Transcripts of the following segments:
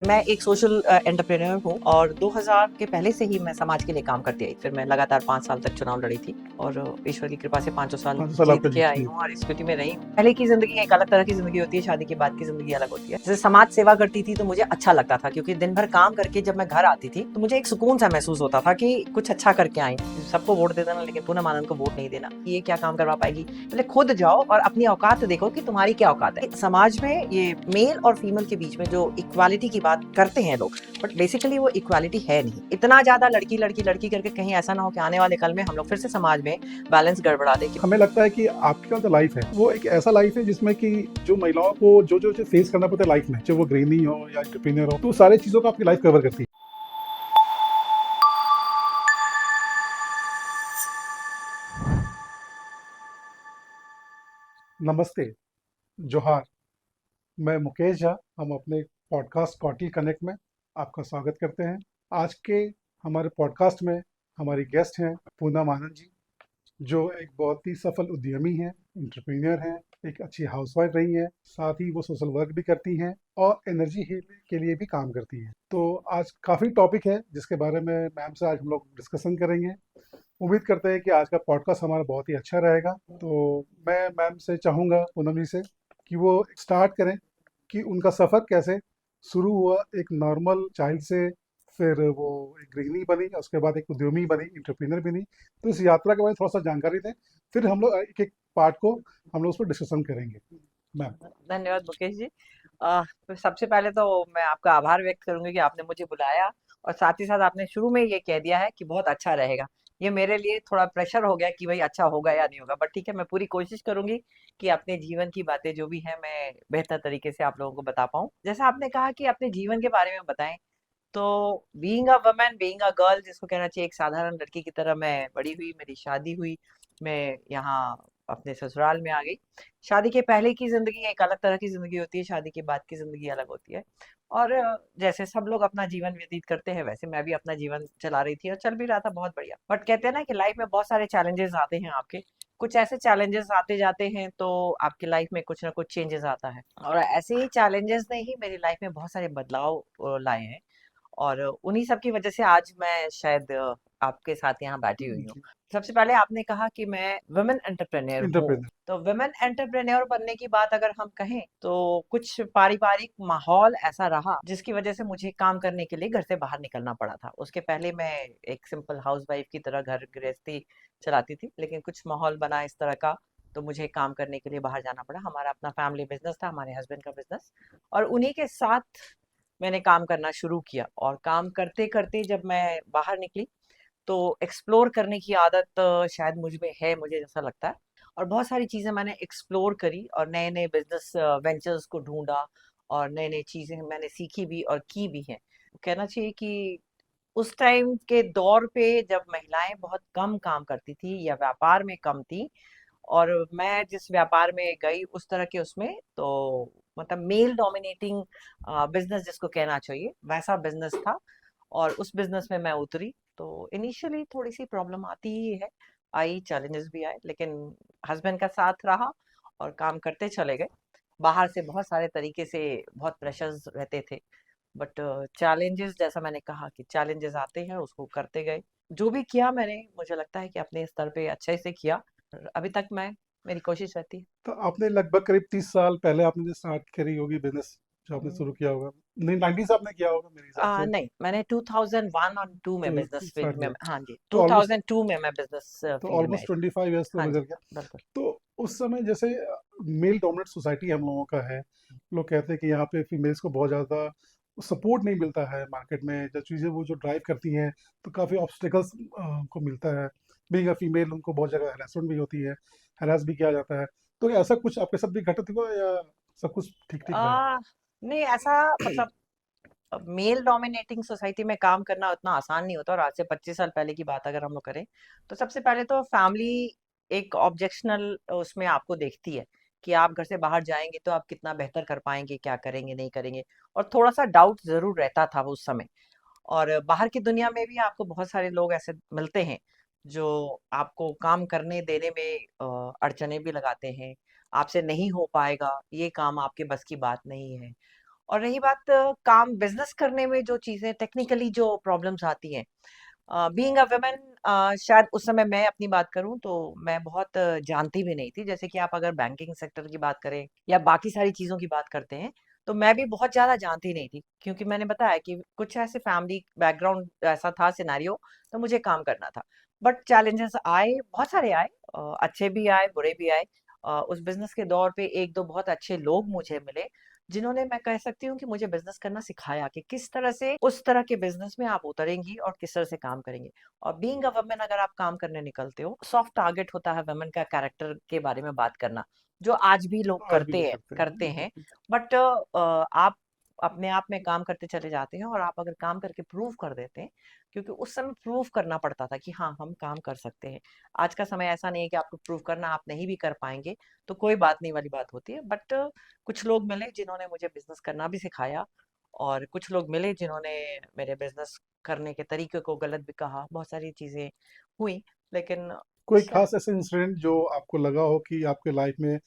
मैं एक social entrepreneur हूँ और 2000 के पहले से ही मैं समाज के लिए काम करती आई। फिर मैं लगातार 5 साल तक चुनाव लड़ी थी और ईश्वर की कृपा से 5 साल 5 साल जीत आपका के जीत आई गई। हूँ और इस स्थिति में रही हूँ। पहले की ज़िंदगी एक अलग तरह की ज़िंदगी होती है, शादी के बाद की ज़िंदगी अलग होती है। जैसे समाज सेवा करती थी तो मुझे अच्छा लगता था क्योंकि दिन भर काम करके जब मैं घर आती थी तो मुझे एक सुकून सा महसूस होता था कि कुछ अच्छा करके आई। सबको वोट दे देना लेकिन पूनम आनंद को वोट नहीं देना, ये क्या काम करवा पाएगी? पहले खुद जाओ और अपनी औकात देखो कि तुम्हारी क्या औकात है। समाज में ये मेल और फीमेल के बीच में जो इक्वालिटी की बात करते हैं लोग, बट बेसिकली वो इक्वालिटी है नहीं। इतना ज्यादा लड़की लड़की लड़की करके कहीं ऐसा ना हो कि आने वाले कल में हम लोग फिर से समाज में बैलेंस गड़बड़ा दे। हमें लगता है कि आपका जो लाइफ है वो एक ऐसा लाइफ है जिसमें कि जो महिलाओं को जो जो फेस करना पड़ता है लाइफ में, चाहे वो गृहिणी हो या एंटरप्रेन्योर हो, तो सारी चीजों को आपकी लाइफ कवर करती है। नमस्ते, जोहार। मैं मुकेश झा। हम अपने पॉडकास्ट कॉटी कनेक्ट में आपका स्वागत करते हैं। आज के हमारे पॉडकास्ट में हमारी गेस्ट हैं पूनम आनंद जी, जो एक बहुत ही सफल उद्यमी हैं, एंटरप्रेन्योर हैं, एक अच्छी हाउसवाइफ रही हैं, साथ ही वो सोशल वर्क भी करती हैं और एनर्जी हीलिंग के लिए भी काम करती हैं। तो आज काफ़ी टॉपिक है जिसके बारे में मैम से आज हम लोग डिस्कशन करेंगे। उम्मीद करते हैं कि आज का पॉडकास्ट हमारा बहुत ही अच्छा रहेगा। तो मैं मैम से चाहूँगा, पूनम जी से, कि वो स्टार्ट करें कि उनका सफ़र कैसे शुरू हुआ एक नॉर्मल चाइल्ड से, फिर वो एक गृहिणी बनी, उसके बाद एक उद्यमी बनी, एंटरप्रेन्योर बनी। तो इस यात्रा के बारे में थोड़ा सा जानकारी दें, फिर हम लोग एक एक पार्ट को हम लोग उस पर डिस्कशन करेंगे। मैम। धन्यवाद मुकेश जी। तो सबसे पहले तो मैं आपका आभार व्यक्त करूंगी कि आपने मुझे बुलाया और साथ ही साथ आपने शुरू में ये कह दिया है कि बहुत अच्छा रहेगा। ये मेरे लिए थोड़ा प्रेशर हो गया कि भाई अच्छा होगा या नहीं होगा, बट ठीक है, मैं पूरी कोशिश करूंगी कि अपने जीवन की बातें जो भी है मैं बेहतर तरीके से आप लोगों को बता पाऊँ। जैसा आपने कहा कि अपने जीवन के बारे में बताएं, तो being a woman, being a girl जिसको कहना चाहिए, एक साधारण लड़की की तरह मैं बड़ी हुई, मेरी शादी हुई, मैं यहाँ अपने ससुराल में आ गई। शादी के पहले की जिंदगी एक अलग तरह की जिंदगी होती है, शादी के बाद की जिंदगी अलग होती है। और जैसे सब लोग अपना जीवन व्यतीत करते हैं वैसे मैं भी अपना जीवन चला रही थी और चल भी रहा था बहुत बढ़िया। बट कहते हैं ना कि लाइफ में बहुत सारे चैलेंजेस आते हैं आपके, कुछ ऐसे चैलेंजेस आते जाते हैं तो आपकी लाइफ में कुछ ना कुछ चेंजेस आता है, और ऐसे ही चैलेंजेस ने ही मेरी लाइफ में बहुत सारे बदलाव लाए हैं। और उन्हीं सब की वजह से आज मैं शायद आपके साथ यहाँ बैठी हुई हूँ। जी। सबसे पहले आपने कहा कि मैं वुमेन एंटरप्रेन्योर हूँ, एंटरप्रेन्योर। तो वुमेन एंटरप्रेन्योर बनने की बात अगर हम कहें तो कुछ पारिवारिक माहौल ऐसा रहा जिसकी वजह से मुझे काम करने के लिए घर से बाहर निकलना पड़ा था। उसके पहले मैं एक सिंपल हाउसवाइफ की तरह घर गृहस्थी चलाती थी, लेकिन कुछ माहौल बना इस तरह का तो मुझे काम करने के लिए बाहर जाना पड़ा। हमारा अपना फैमिली बिजनेस था, हमारे हस्बैंड का बिजनेस, और उन्हीं के साथ मैंने काम करना शुरू किया। और काम करते करते जब मैं बाहर निकली तो एक्सप्लोर करने की आदत शायद मुझ में है, मुझे जैसा लगता है। और बहुत सारी चीजें मैंने एक्सप्लोर करी और नए नए बिजनेस वेंचर्स को ढूंढा और नई नई चीजें मैंने सीखी भी और की भी हैं। कहना चाहिए कि उस टाइम के दौर पे जब महिलाएं बहुत कम काम करती थी या व्यापार में कम थी, और मैं जिस व्यापार में गई उस तरह के उसमें तो मतलब मेल डोमिनेटिंग बिजनेस जिसको कहना चाहिए वैसा बिजनेस था। और उस बिजनेस में मैं उतरी तो इनिशियली थोड़ी सी प्रॉब्लम आती ही है, आई, चैलेंजेस भी आए, लेकिन हस्बैंड का साथ रहा और काम करते चले गए। बाहर से बहुत सारे तरीके से बहुत प्रेशर्स रहते थे, बट चैलेंजेस, जैसा मैंने कहा कि चैलेंजेस आते हैं, उसको करते गए। जो भी किया मैंने, मुझे लगता है कि अपने स्तर पे अच्छे से किया और अभी तक मैं, मेरी कोशिश रहती है। तो आपने लगभग करीब 30 साल पहले आपने जो स्टार्ट करी होगी बिजनेस, जो आपने हम्म, शुरू किया होगा, नहीं 90 से आपने किया होगा मेरे हिसाब से। नहीं, मैंने 2001 और 2 में तो बिजनेस फील्ड स्टार्ट में, किया। हाँ जी, तो ऑलमोस्ट 2002 में मैं बिजनेस तो फील्ड में आई ऑलमोस्ट थी। 25 ईयर्स तो हाँ जी, गुजर गया। बिल्कुल। तो उस समय जैसे मेल डोमिनेट सोसाइटी हम लोगों का है, लोग कहते हैं कि यहाँ पे फीमेल्स को बहुत ज़्यादा सपोर्ट नहीं मिलता है मार्केट में, जब चीज़ें वो जो ड्राइव करती हैं तो काफ़ी ऑब्स्टिकल्स को मिलता है। बीइंग अ फीमेल उनको बहुत जगह हरासमेंट भी होती है, हरास भी किया जाता है। तो ऐसा कुछ आपके साथ भी घटित हुआ या सब कुछ ठीक ठीक रहा? आ, नहीं, ऐसा मतलब मेल डोमिनेटिंग सोसाइटी में काम करना उतना आसान नहीं होता। और आज से 25 साल पहले की बात अगर हम लोग करें तो सबसे पहले तो फैमिली एक ऑब्जेक्शनल उसमें आपको देखती है कि आप घर से बाहर जाएंगे तो आप कितना बेहतर कर पाएंगे, क्या करेंगे नहीं करेंगे, और थोड़ा सा डाउट जरूर रहता था वो उस समय। और बाहर की दुनिया में भी आपको बहुत सारे लोग ऐसे मिलते हैं जो आपको काम करने देने में अड़चने भी लगाते हैं, आपसे नहीं हो पाएगा, ये काम आपके बस की बात नहीं है। और रही बात काम बिजनेस करने में जो चीजें टेक्निकली जो प्रॉब्लम्स आती हैं, बीइंग अ वुमेन, शायद उस समय मैं अपनी बात करूं तो मैं बहुत जानती भी नहीं थी। जैसे कि आप अगर बैंकिंग सेक्टर की बात करें या बाकी सारी चीजों की बात करते हैं, तो मैं भी बहुत ज्यादा जानती नहीं थी, क्योंकि मैंने बताया कि कुछ ऐसे फैमिली बैकग्राउंड ऐसा था सिनेरियो, तो मुझे काम करना था। बट चैलेंजेस आए, बहुत सारे आए, अच्छे भी आए, बुरे भी आए। उस बिजनेस के दौर पे एक दो बहुत अच्छे लोग मुझे मिले, जिन्होंने, मैं कह सकती हूँ कि मुझे बिजनेस करना सिखाया कि किस तरह से उस तरह के बिजनेस में आप उतरेंगी और किस तरह से काम करेंगे। और बीइंग अ वुमेन, अगर आप काम करने निकलते हो, सॉफ्ट टारगेट होता है वुमेन का कैरेक्टर के बारे में बात करना, जो आज भी लोग आज भी करते लोग हैं करते हैं, करते हैं। एग्जैक्टली। बट आप अपने आप में काम करते चले जाते हैं, और आप अगर काम करके प्रूव कर देते हैं, क्योंकि उस समय प्रूव करना पड़ता था कि हाँ, हम काम कर सकते हैं। आज का समय ऐसा नहीं है कि आपको प्रूव करना, आप नहीं भी कर पाएंगे तो कोई बात नहीं वाली बात होती है। बट कुछ लोग मिले जिन्होंने मुझे बिजनेस करना भी सिखाया, और कुछ लोग मिले जिन्होंने मेरे बिजनेस करने के तरीके को गलत भी कहा। बहुत सारी चीजें हुई, लेकिन कोई स- खास ऐसा इंसिडेंट जो आपको लगा हो कि आपके लाइफ में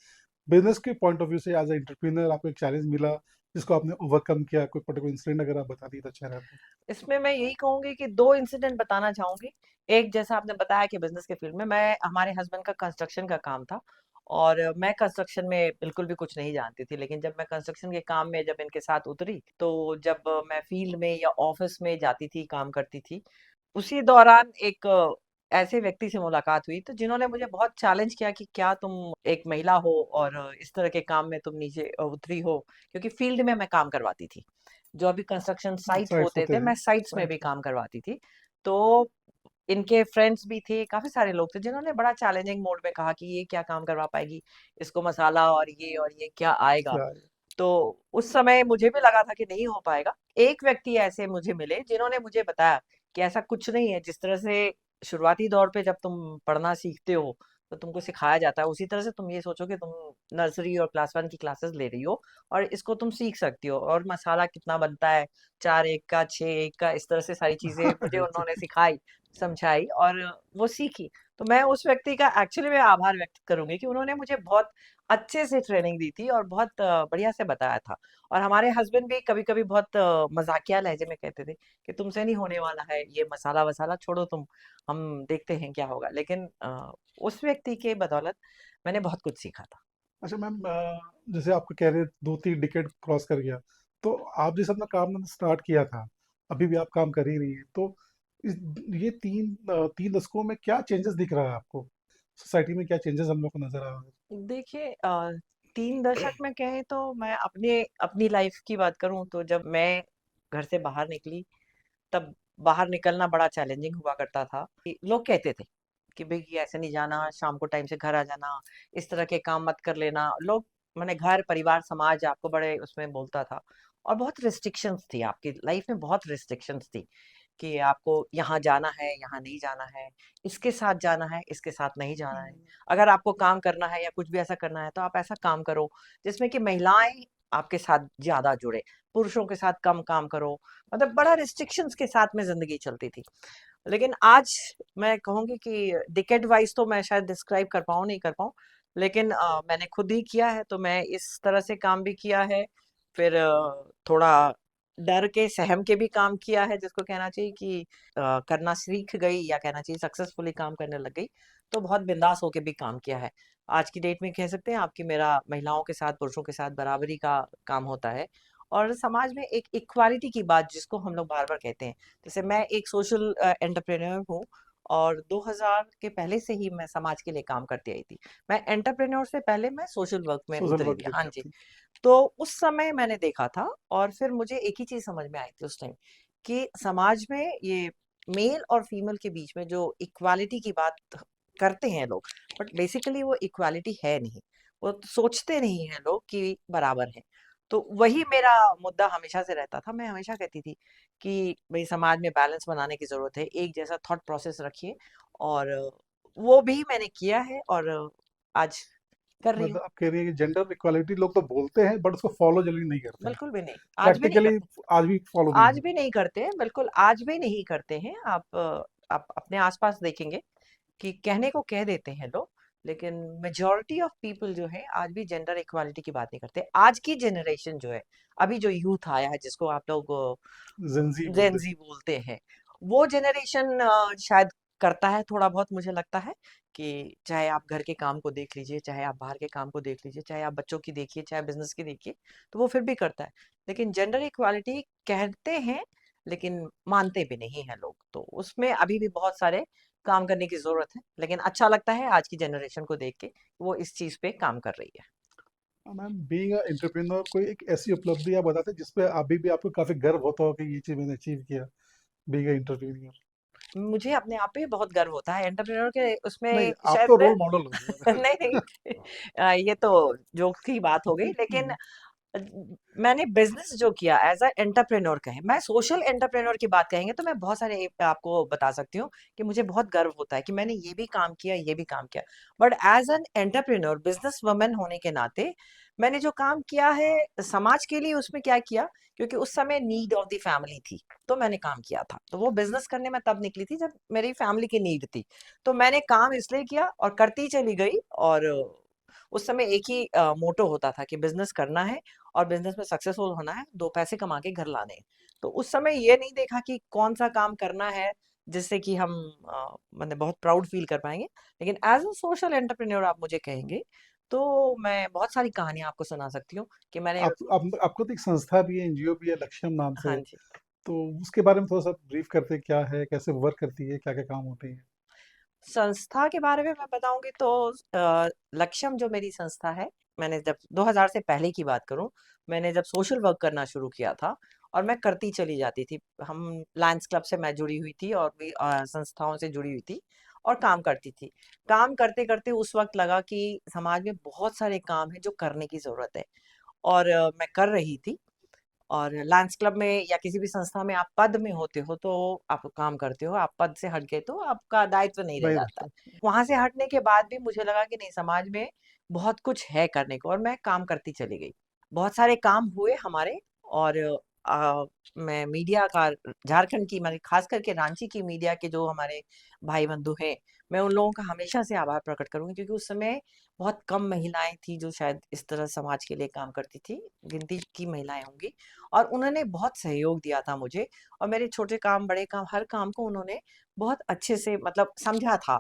बिजनेस के पॉइंट ऑफ व्यू से एज ए एंटरप्रेन्योर आपको एक चैलेंज मिला जिसको आपने ओवरकम किया, कोई पर्टिकुलर इंसिडेंट अगर आप बता दी तो अच्छा रहता। इसमें मैं यही कहूंगी कि दो इंसिडेंट बताना चाहूंगी। एक, जैसा आपने बताया कि बिजनेस के फील्ड में, मैं, हमारे हस्बैंड का कंस्ट्रक्शन का काम था, और मैं कंस्ट्रक्शन में बिल्कुल भी कुछ नहीं जानती थी। लेकिन जब मैं कंस्ट्रक्शन के काम में जब इनके साथ उतरी, तो जब मैं फील्ड में या ऑफिस में जाती थी, काम करती थी, उसी दौरान एक ऐसे व्यक्ति से मुलाकात हुई, तो जिन्होंने मुझे बहुत चैलेंज किया कि क्या तुम एक महिला हो और इस तरह के काम में तुम नीचे उतरी हो। क्योंकि फील्ड में मैं काम करवाती थी, जो अभी कंस्ट्रक्शन साइट साइट्स होते होते थे, हैं, मैं साइट्स में भी साइट्स। काम करवाती थी। तो इनके फ्रेंड्स भी थे, काफी सारे लोग थे, जिन्होंने बड़ा चैलेंजिंग मोड में कहा कि ये क्या काम करवा पाएगी, इसको मसाला और ये क्या आएगा। क्या है? तो उस समय मुझे भी लगा था कि नहीं हो पाएगा। एक व्यक्ति ऐसे मुझे मिले जिन्होंने मुझे बताया कि ऐसा कुछ नहीं है। जिस तरह से शुरुआती दौर पे जब तुम पढ़ना सीखते हो, तो तुमको सिखाया जाता है, उसी तरह से तुम ये सोचो कि तुम नर्सरी और क्लास वन की क्लासेस ले रही हो, और इसको तुम सीख सकती हो। और मसाला कितना बनता है, 4 एक का, 6 एक का, इस तरह से सारी चीजें मुझे उन्होंने एग्जैक्टली। सिखाई, समझाई, और वो सीखी। तो मैं उस व्यक्ति का एक्चुअली मैं आभार व्यक्त करूंगी कि उन्होंने मुझे बहुत अच्छे से ट्रेनिंग दी थी और बहुत बढ़िया से बताया था। और हमारे हस्बैंड भी कभी कभी बहुत मजाकिया लहजे में कहते थे कि तुमसे नहीं होने वाला है, ये मसाला वसाला छोड़ो तुम, हम देखते हैं क्या होगा। लेकिन उस व्यक्ति के बदौलत मैंने बहुत कुछ सीखा था। अच्छा मैम, जैसे आपको कह रहे 2-3 डिकेड क्रॉस कर गया, तो आप जिस अपना काम स्टार्ट किया था, अभी भी आप काम कर ही रही हैं, तो इस ये 3 दशकों में क्या चेंजेस दिख रहा है आपको? सोसाइटी में क्या चेंजेस हम लोग को नजर आ रहा है? देखिए, 3 दशक में कहें तो मैं अपने अपनी लाइफ की बात करूं, तो जब मैं घर से बाहर निकली, तब बाहर निकलना बड़ा चैलेंजिंग हुआ करता था। कि लोग कहते थे कि भाई ये ऐसे नहीं जाना, शाम को टाइम से घर आ जाना, इस तरह के काम मत कर लेना। लोग, मैंने घर परिवार समाज आपको बड़े उसमें बोलता था। और बहुत रिस्ट्रिक्शंस थी, आपकी लाइफ में बहुत रिस्ट्रिक्शंस थी कि आपको यहाँ जाना है, यहाँ नहीं जाना है, इसके साथ जाना है, इसके साथ नहीं जाना है। अगर आपको काम करना है या कुछ भी ऐसा करना है, तो आप ऐसा काम करो जिसमें कि महिलाएं आपके साथ ज्यादा जुड़े, पुरुषों के साथ कम काम करो। मतलब बड़ा रिस्ट्रिक्शंस के साथ में जिंदगी चलती थी। लेकिन आज मैं कहूंगी कि डिकेड वाइज तो मैं शायद डिस्क्राइब कर पाऊँ नहीं कर पाऊँ, लेकिन मैंने खुद ही किया है, तो मैं इस तरह से काम भी किया है। फिर थोड़ा डर के सहम के भी काम किया है, जिसको कहना चाहिए कि करना सीख गई, या कहना चाहिए सक्सेसफुली काम करने लग गई। तो बहुत बिंदास होके भी काम किया है। आज की डेट में कह सकते हैं आपकी, मेरा महिलाओं के साथ पुरुषों के साथ बराबरी का काम होता है। और समाज में एक इक्वालिटी की बात, जिसको हम लोग बार बार कहते हैं, जैसे मैं एक सोशल एंटरप्रेन्योर हूँ, और 2000 के पहले से ही मैं समाज के लिए काम करती आई थी। मैं एंटरप्रेन्योर से पहले मैं सोशल वर्क में सोशल उतरी वर्क थी, भी हाँ जी। करती। तो उस समय मैंने देखा था, और फिर मुझे एक ही चीज समझ में आई थी उस टाइम, कि समाज में ये मेल और फीमेल के बीच में जो इक्वालिटी की बात करते हैं लोग, बट बेसिकली वो इक्वालिटी है नहीं। वो तो सोचते नहीं है लोग कि बराबर है। तो वही मेरा मुद्दा हमेशा से रहता था। मैं हमेशा कहती थी कि भाई समाज में बैलेंस बनाने की जरूरत है, एक जैसा थॉट प्रोसेस रखिए। और वो भी मैंने किया है, और आज कर रही हूँ। मतलब आप कह रही है कि जेंडर इक्वालिटी लोग तो बोलते हैं बट उसको फॉलो जल्दी नहीं करते हैं, बिल्कुल भी नहीं, आज भी नहीं प्रैक्टिकली करते। आज भी फॉलो नहीं आज होता। भी नहीं करते हैं, बिल्कुल आज भी नहीं करते हैं। आप अपने आसपास देखेंगे कि कहने को कह देते हैं लोग, लेकिन मेजॉरिटी ऑफ पीपल जो है आज भी जेंडर इक्वालिटी की बात नहीं करते। आज की जनरेशन जो है, अभी जो यूथ आया है जिसको आप लोग जेंजी बोलते हैं। जेनजी बोलते हैं, वो जनरेशन शायद करता है थोड़ा बहुत। मुझे लगता है कि चाहे आप घर के काम को देख लीजिए, चाहे आप बाहर के काम को देख लीजिए, चाहे आप बच्चों की देखिए, चाहे बिजनेस की देखिए, तो वो फिर भी करता है। लेकिन जेंडर इक्वालिटी कहते हैं लेकिन मानते भी नहीं हैं लोग, तो उसमें अभी भी बहुत सारे काम करने की जरूरत है। लेकिन अच्छा लगता है आज की जनरेशन को देख के वो इस चीज पे काम कर रही है। मैम, बीइंग अ एंटरप्रेन्योर कोई एक ऐसी उपलब्धि आप बताते हैं जिसपे अभी भी आपको काफी गर्व होता हो कि ये चीज मैंने अचीव किया, बीइंग अ एंटरप्रेन्योर? मुझे अपने आप पे बहुत गर्व होता है एंटरप्रेन्योर के नहीं, उसमें आप तो शायद। रोल मॉडल हो यार। नहीं नहीं, ये तो जोक की बात हो गई। लेकिन अ, मैंने बिजनेस जो किया एज अ एंटरप्रेन्योर कहें, मैं सोशल एंटरप्रेन्योर की बात कहेंगे तो मैं बहुत सारे आपको बता सकती हूँ कि मुझे बहुत गर्व होता है कि मैंने ये भी काम किया, ये भी काम किया। But as an entrepreneur, business women होने के नाते, मैंने जो काम किया है समाज के लिए, उसमें क्या किया, क्योंकि उस समय नीड ऑफ द फैमिली थी, तो मैंने काम किया था। तो वो बिजनेस करने में तब निकली थी जब मेरी फैमिली की नीड थी। तो मैंने काम इसलिए किया और करती चली गई। और उस समय एक ही मोटो होता था कि बिजनेस करना है और बिजनेस में सक्सेसफुल होना है, दो पैसे कमा के घर लाने हैं। तो उस समय ये नहीं देखा कि कौन सा काम करना है जिससे कि हम मतलब बहुत प्राउड फील कर पाएंगे। लेकिन एज अ सोशल एंटरप्रेन्योर आप मुझे कहेंगे तो मैं बहुत सारी कहानियां आपको सुना सकती हूँ कि मैंने। आपको तो एक संस्था भी है, एनजीओ भी है, लक्ष्यम नाम हाँ से। जी। तो उसके बारे में थोड़ा सा ब्रीफ करते हैं, क्या है, कैसे वर्क करती है, क्या क्या काम होते हैं? संस्था के बारे में मैं बताऊंगी तो लक्ष्यम जो मेरी संस्था है, मैंने जब 2000 से पहले की बात करूं, मैंने जब सोशल वर्क करना शुरू किया था और मैं करती चली जाती थी। हम लायंस क्लब से मैं जुड़ी हुई थी और भी संस्थाओं से जुड़ी हुई थी और काम करती थी। काम करते करते उस वक्त लगा कि समाज में बहुत सारे काम है जो करने की जरूरत है, और मैं कर रही थी। और लायंस क्लब में या किसी भी संस्था में आप पद में होते हो तो आप काम करते हो, आप पद से हट गए तो आपका दायित्व नहीं रह नहीं जाता रहता। है। वहां से हटने के बाद भी मुझे लगा कि नहीं, समाज में बहुत कुछ है करने को, और मैं काम करती चली गई। बहुत सारे काम हुए हमारे। और आ, मैं मीडिया का, झारखंड की, मैंने खास करके रांची की मीडिया के जो हमारे भाई बंधु हैं, मैं उन लोगों का हमेशा से आभार प्रकट करूंगी, क्योंकि उस समय बहुत कम महिलाएं थी जो शायद इस तरह समाज के लिए काम करती थी। गिनती की महिलाएं होंगी। और उन्होंने बहुत सहयोग दिया था मुझे, और मेरे छोटे काम बड़े काम हर काम को उन्होंने बहुत अच्छे से मतलब समझा था।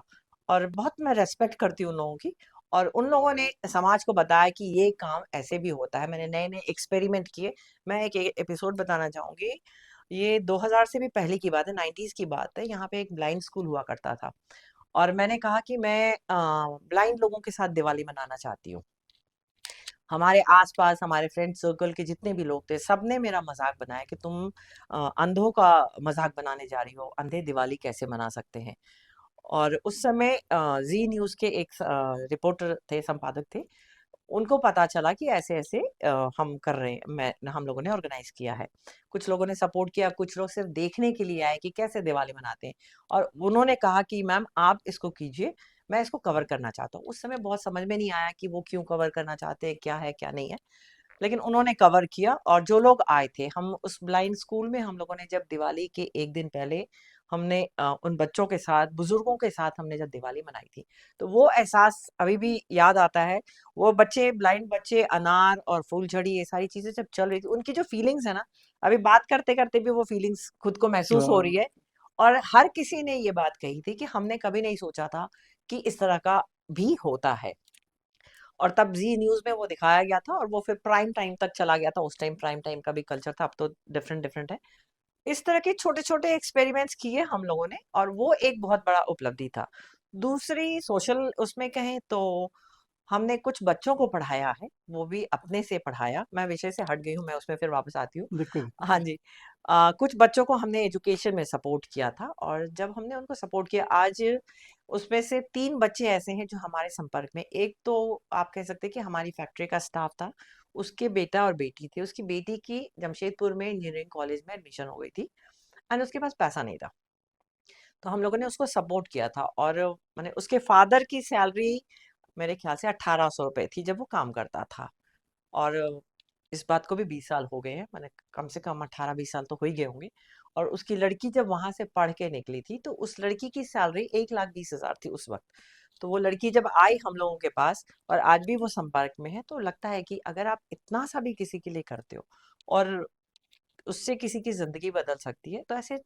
और बहुत मैं रेस्पेक्ट करती हूँ उन लोगों की। और उन लोगों ने समाज को बताया कि ये काम ऐसे भी होता है। मैंने नए नए एक्सपेरिमेंट किए। मैं एक एपिसोड बताना चाहूंगी। ये 2000 से भी पहले की बात है, 90s की बात है। यहाँ पे एक ब्लाइंड स्कूल हुआ करता था, और मैंने कहा कि मैं ब्लाइंड लोगों के साथ दिवाली मनाना चाहती हूँ। हमारे आसपास हमारे फ्रेंड सर्कल के जितने भी लोग थे, सबने मेरा मजाक बनाया कि तुम अंधों का मजाक बनाने जा रही हो, अंधे दिवाली कैसे मना सकते हैं। और उस समय जी न्यूज के एक रिपोर्टर थे, संपादक थे। उनको पता चला कि ऐसे ऐसे हम कर रहे हैं, मैं हम लोगों ने ऑर्गेनाइज किया है। कुछ लोगों ने सपोर्ट किया, कुछ लोग सिर्फ देखने के लिए आए कि कैसे दिवाली मनाते हैं। और उन्होंने कहा कि मैम आप इसको कीजिए, मैं इसको कवर करना चाहता हूँ। उस समय बहुत समझ में नहीं आया कि वो क्यों कवर करना चाहते हैं, क्या है क्या नहीं है। लेकिन उन्होंने कवर किया, और जो लोग आए थे, हम उस ब्लाइंड स्कूल में हम लोगों ने जब दिवाली के एक दिन पहले हमने उन बच्चों के साथ, बुजुर्गों के साथ हमने जब दिवाली मनाई थी, तो वो एहसास अभी भी याद आता है। वो बच्चे, ब्लाइंड बच्चे, अनार और फूलझड़ी, ये सारी चीजें जब चल रही थी, उनकी जो फीलिंग्स है ना, अभी बात करते करते भी वो फीलिंग्स खुद को महसूस हो रही है। और हर किसी ने ये बात कही थी कि हमने कभी नहीं सोचा था कि इस तरह का भी होता है। और तब जी न्यूज में वो दिखाया गया था, और वो फिर प्राइम टाइम तक चला गया था। उस टाइम प्राइम टाइम का भी कल्चर था, अब तो डिफरेंट डिफरेंट है। इस तरह के छोटे छोटे एक्सपेरिमेंट्स किए हम लोगों ने, और वो एक बहुत बड़ा उपलब्धि था। दूसरी सोशल उसमें कहें तो हमने कुछ बच्चों को पढ़ाया है, वो भी अपने से पढ़ाया। मैं विषय से हट गई हूँ, मैं उसमें फिर वापस आती हूँ। दिक्कत दिक्कत हाँ नहीं। जी। कुछ बच्चों को हमने एजुकेशन में सपोर्ट किया था, और जब हमने उनको सपोर्ट किया, आज उसमें से 3 बच्चे ऐसे हैं जो हमारे संपर्क में। एक तो आप कह सकते हैं कि हमारी फैक्ट्री का स्टाफ था, उसके बेटा और बेटी थे। उसकी बेटी की जमशेदपुर में इंजीनियरिंग कॉलेज में एडमिशन हो गई थी, एंड उसके पास पैसा नहीं था। तो हम लोगों ने उसको सपोर्ट किया था, और मैंने उसके फादर की सैलरी मेरे ख्याल से 1800 रुपए थी जब वो काम करता था। और इस बात को भी 20 साल हो गए हैं, मैंने कम से कम 18-20 साल तो हो ही गए होंगे। और उसकी लड़की जब वहां से पढ़ के निकली थी, तो उस लड़की की सैलरी 1,20,000 थी उस वक्त। तो वो लड़की जब आई हम लोगों के पास और आज भी वो संपर्क में है, तो लगता है कि अगर आप इतना सा भी किसी के लिए करते हो और उससे किसी की जिंदगी बदल सकती है, तो ऐसे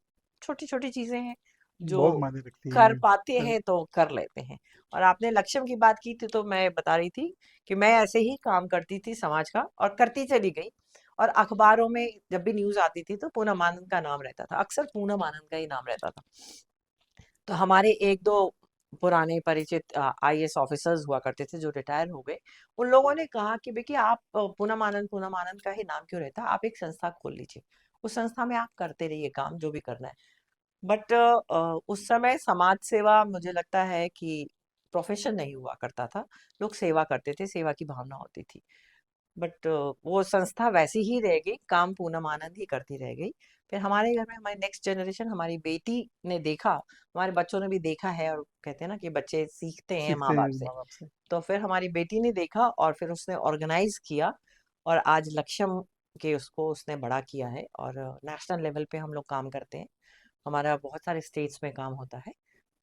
छोटी छोटी चीजें हैं जो बहुत मायने रखती है कर ये। पाते कर, हैं तो कर लेते हैं। और आपने लक्ष्यम की बात की थी, तो मैं बता रही थी कि मैं ऐसे ही काम करती थी समाज का और करती चली गई। और अखबारों में जब भी न्यूज आती थी तो पूनम आनंद का नाम रहता था, अक्सर पूनम आनंद का ही नाम रहता था। तो हमारे एक दो पुराने परिचित आईएएस ऑफिसर्स हुआ करते थे जो रिटायर हो गए। उन लोगों ने कहा कि बेटी आप पूनम आनंद का ही नाम क्यों रहता है, आप एक संस्था खोल लीजिए, उस संस्था में आप करते रहिए काम जो भी करना है। बट उस समय समाज सेवा मुझे लगता है कि प्रोफेशन नहीं हुआ करता था। लोग सेवा करते थे, सेवा की भावना होती थी। बट वो संस्था वैसी ही रह गई, काम पूनम आनंद ही करती रह गई। फिर हमारे घर में हमारी नेक्स्ट जनरेशन, हमारी बेटी ने देखा, हमारे बच्चों ने भी देखा है, और कहते हैं ना कि बच्चे सीखते हैं सीखते माँ बाप हैं से। माँ बाप से। तो फिर हमारी बेटी ने देखा और फिर उसने ऑर्गेनाइज किया, और आज लक्ष्यम के उसको उसने बड़ा किया है, और नेशनल लेवल पे हम लोग काम करते हैं। हमारा बहुत सारे स्टेट्स में काम होता है,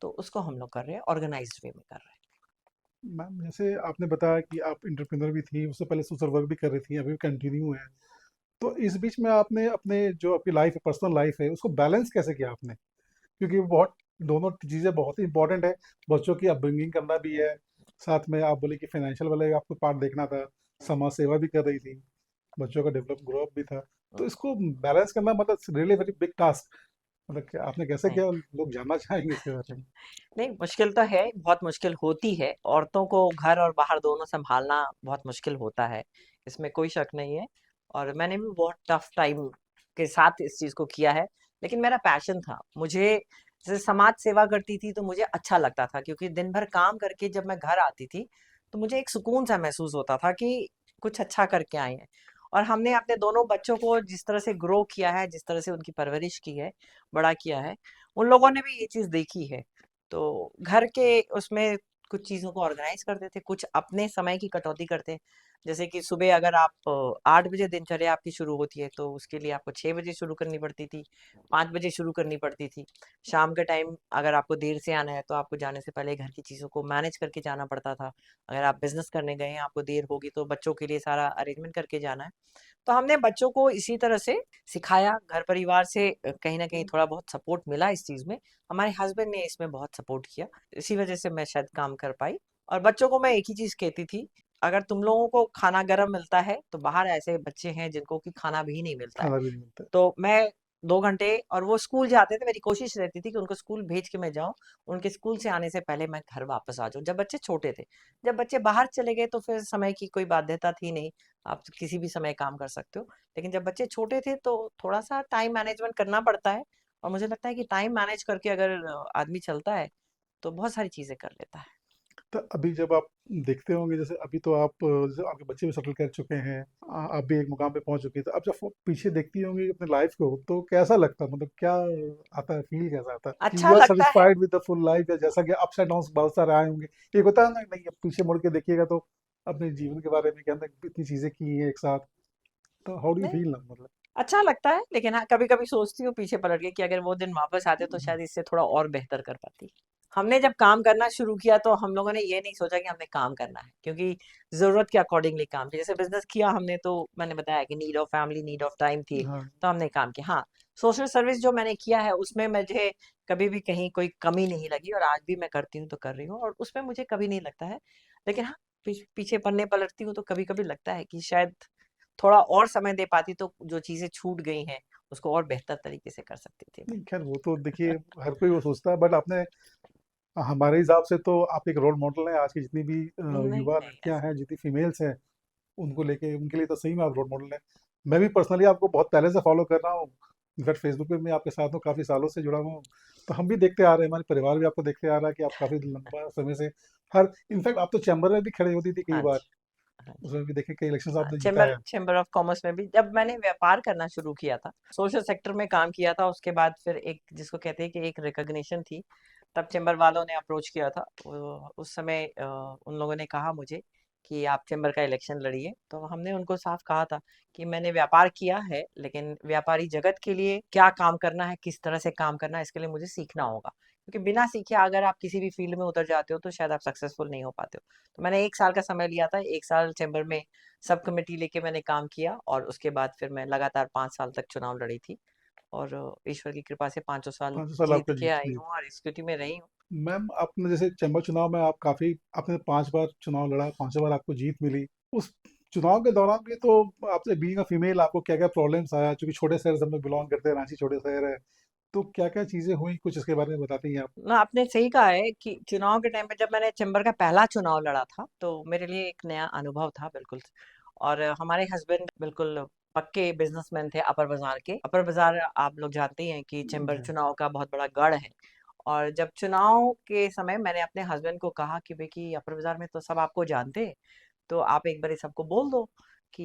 तो उसको हम लोग कर रहे हैं, ऑर्गेनाइज्ड वे में कर रहे हैं। मैम, जैसे आपने बताया कि आप इंटरप्रेन्योर भी थी, उससे पहले सोशल वर्क भी कर रही थी, अभी भी कंटिन्यू है। तो इस बीच में आपने अपने जो आपकी लाइफ है, पर्सनल लाइफ है, उसको बैलेंस कैसे किया आपने? क्योंकि वो बहुत, दोनों चीज़ें बहुत ही इंपॉर्टेंट है। बच्चों की अपब्रिंगिंग करना भी है, साथ में आप बोले कि फाइनेंशियल वाले आपको पार्ट देखना था, समाज सेवा भी कर रही थी, बच्चों का डेवलप ग्रो अप भी था। तो इसको बैलेंस करना मतलब रियली वेरी बिग टास्क। मतलब कि आपने कैसे नहीं, किया, लोग जानना चाहेंगे इसके बारे में। नहीं, मुश्किल तो है, बहुत मुश्किल होती है। औरतों को घर और बाहर दोनों संभालना बहुत मुश्किल होता है, इसमें कोई शक नहीं है। और मैंने भी बहुत टफ टाइम के साथ इस चीज को किया है। लेकिन मेरा पैशन था, मुझे जैसे समाज सेवा करती थी तो मुझे अच्छा लगता था, क्योंकि दिन भर काम करके जब मैं घर आती थी तो मुझे एक सुकून सा महसूस होता था कि कुछ अच्छा करके आए हैं। और हमने अपने दोनों बच्चों को जिस तरह से ग्रो किया है, जिस तरह से उनकी परवरिश की है, बड़ा किया है, उन लोगों ने भी ये चीज देखी है। तो घर के उसमें कुछ चीज़ों को ऑर्गेनाइज करते थे, कुछ अपने समय की कटौती करते हैं। जैसे कि सुबह अगर आप 8 बजे दिनचर्या आपकी शुरू होती है, तो उसके लिए आपको 6 बजे शुरू करनी पड़ती थी, 5 बजे शुरू करनी पड़ती थी। शाम के टाइम अगर आपको देर से आना है, तो आपको जाने से पहले घर की चीज़ों को मैनेज करके जाना पड़ता था। अगर आप बिज़नेस करने गए हैं, आपको देर होगी, तो बच्चों के लिए सारा अरेंजमेंट करके जाना है। तो हमने बच्चों को इसी तरह से सिखाया, घर परिवार से कहीं न कहीं थोड़ा बहुत सपोर्ट मिला इस चीज़ में। हमारे हस्बैंड ने इसमें बहुत सपोर्ट किया, इसी वजह से मैं शायद काम कर पाई। और बच्चों को मैं एक ही चीज़ कहती थी, अगर तुम लोगों को खाना गरम मिलता है, तो बाहर ऐसे बच्चे हैं जिनको कि खाना भी नहीं मिलता है। खाना भी नहीं मिलता। तो मैं 2 घंटे, और वो स्कूल जाते थे, मेरी कोशिश रहती थी कि उनको स्कूल भेज के मैं जाऊँ, उनके स्कूल से आने से पहले मैं घर वापस आ जाऊँ, जब बच्चे छोटे थे। जब बच्चे बाहर चले गए तो फिर समय की कोई बाध्यता थी नहीं, आप किसी भी समय काम कर सकते हो। लेकिन जब बच्चे छोटे थे तो थोड़ा-सा टाइम मैनेजमेंट करना पड़ता है, और मुझे लगता है कि टाइम मैनेज करके अगर आदमी चलता है, तो बहुत सारी चीज़ें कर लेता है। तो अभी जब आप देखते होंगे, जैसे अभी तो आप, जैसे आपके बच्चे भी सेटल कर चुके हैं, आप भी एक मुकाम पे पहुंच चुके हैं, तो अब जब पीछे देखती होंगी अपने लाइफ को, तो कैसा लगता है? मतलब क्या आता है, फील कैसा आता है कि अच्छा यू आर लगता है। Satisfied with the full life, या जैसा कि अप्स एंड डाउन्स बहुत सारे आए होंगे? एक होता है ना, नहीं अब पीछे मुड़ के देखिएगा तो अपने जीवन के बारे में, क्या हमने इतनी चीजें की हैं एक साथ, तो हाउ डू यू नहीं, फील ना, मतलब? अच्छा लगता है, लेकिन हाँ, कभी-कभी सोचती हूँ पीछे पलट के कि अगर वो दिन वापस आते तो शायद इससे थोड़ा और बेहतर कर पाती। हमने जब काम करना शुरू किया तो हम लोगों ने ये नहीं सोचा कि हमने काम करना है, क्योंकि ज़रूरत के अकॉर्डिंगली काम किया। जैसे बिज़नेस किया हमने, तो मैंने बताया कि need of family, need of time थी, हाँ। तो हमने काम किया। हाँ, सोशल सर्विस जो मैंने किया है उसमें मुझे कभी भी कहीं कोई कमी नहीं लगी, और आज भी मैं करती हूँ तो कर रही हूँ, और उसमें मुझे कभी नहीं लगता है। लेकिन हाँ, पीछे पन्ने पलटती हूँ तो कभी-कभी लगता है कि शायद थोड़ा और समय दे पाती तो जो चीज़ें छूट गई हैं, उसको और बेहतर तरीके से कर सकती थी मैं। नहीं, खैर वो तो देखिए, हर कोई वो सोचता है, बट आपने, हमारे हिसाब से तो आप एक रोल मॉडल हैं। आज की जितनी भी नहीं, युवा नहीं लड़कियां ऐसा हैं, जितनी फीमेल्स हैं, उनको लेके, उनके लिए तो सही में आप रोल मॉडल हैं। मैं भी पर्सनली आपको बहुत पहले से फॉलो कर रहा हूँ। इनफैक्ट फेसबुक पे मैं आपके साथ हूँ, काफ़ी सालों से जुड़ा हुआ हूँ। तो हम भी देखते आ रहे हैं, हमारे परिवार भी आपको देखते आ रहा है कि आप काफ़ी लंबा समय से, हर, इनफैक्ट आप तो चैम्बर में भी खड़े होती थी कई हाँ बार। जी, हाँ जी। उसमें भी देखे कई इलेक्शन हाँ, आपने जीता चेंबर है। चेंबर ऑफ कॉमर्स में भी जब मैंने व्यापार करना शुरू किया था, सोशल सेक्टर में काम किया था, उसके बाद फिर एक जिसको कहते हैं कि एक रिकॉग्निशन थी, तब चेंबर वालों ने अप्रोच किया था। उस समय उन लोगों ने कहा मुझे कि आप चेंबर का इलेक्शन लड़िए, तो हमने उनको साफ कहा था कि मैंने व्यापार किया है, लेकिन व्यापारी जगत के लिए क्या काम करना है, किस तरह से काम करना है, इसके लिए मुझे सीखना होगा, क्योंकि बिना सीखे अगर आप किसी भी फील्ड में उतर जाते हो तो शायद आप सक्सेसफुल नहीं हो पाते हो। तो मैंने 1 साल का समय लिया था, 1 साल चैम्बर में सब कमेटी लेके मैंने काम किया, और उसके बाद फिर मैं लगातार 5 साल तक चुनाव लड़ी थी, और ईश्वर की कृपा से 5 साल 5 साल जीत आपका के जीत आई लिए। हूँ और एक्सिक्यूटिव में रही हूँ। मैम, आपने जैसे चैम्बर चुनाव में आप काफी, आपने 5 बार चुनाव लड़ा, 5 बार आपको जीत मिली। उस चुनाव के दौरान भी तो आपसे बीइंग अ फीमेल आपको क्या क्या प्रॉब्लम्स आया, क्योंकि छोटे शहर से हम लोग बिलोंग करते हैं, रांची छोटे शहर है, तो क्या क्या चीजें हुई, कुछ इसके बारे में बताती हैं आप? ना, आपने सही कहा है कि चुनाव के टाइम पे जब मैंने चैम्बर का पहला चुनाव लड़ा था तो मेरे लिए एक नया अनुभव था बिल्कुल। और हमारे हस्बैंड बिल्कुल पक्के बिजनेसमैन थे अपर बाजार के। अपर बाजार आप लोग जानते ही हैं कि चैम्बर जी। चुनाव का बहुत बड़ा गढ़ है। और जब चुनाव के समय मैंने अपने हस्बैंड को कहा कि भाई कि अपर बाजार में तो सब आपको जानते हैं, तो आप एक बार सबको बोल दो कि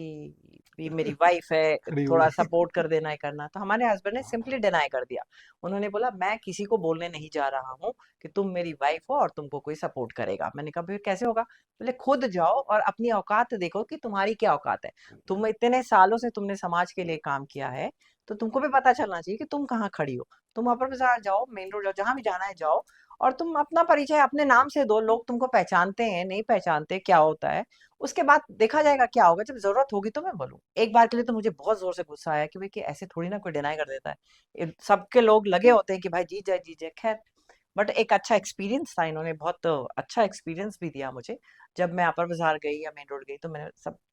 ये मेरी वाइफ है, खड़ी थोड़ा हुई। सपोर्ट कर देना है करना। तो हमारे हस्बैंड ने सिंपली डिनाई कर दिया। उन्होंने बोला मैं किसी को बोलने नहीं जा रहा हूँ कि तुम मेरी वाइफ हो और तुमको कोई सपोर्ट करेगा। मैंने कहा फिर कैसे होगा? बोले खुद जाओ और अपनी औकात देखो कि तुम्हारी क्या औकात है। तुम इतने सालों से तुमने समाज के लिए काम किया है, तो तुमको भी पता चलना चाहिए कि तुम कहाँ खड़ी हो। तुम अपर बाजार जाओ, मेन रोड जाओ, जहां भी जाना है जाओ, और तुम अपना परिचय अपने नाम से दो। लोग तुमको पहचानते हैं नहीं पहचानते क्या होता है, उसके बाद देखा जाएगा क्या होगा। जब जरूरत होगी तो मैं बोलूँ। एक बार के लिए तो मुझे बहुत जोर से गुस्सा आया कि भाई कि ऐसे थोड़ी ना कोई डिनाई कर देता है। सबके लोग लगे होते हैं कि भाई जीत जाए जीत जाए। खैर, बट एक अच्छा एक्सपीरियंस था, इन्होंने बहुत अच्छा एक्सपीरियंस भी दिया मुझे। जब मैं अपर बाजार गई या मेन रोड गई तो मैंने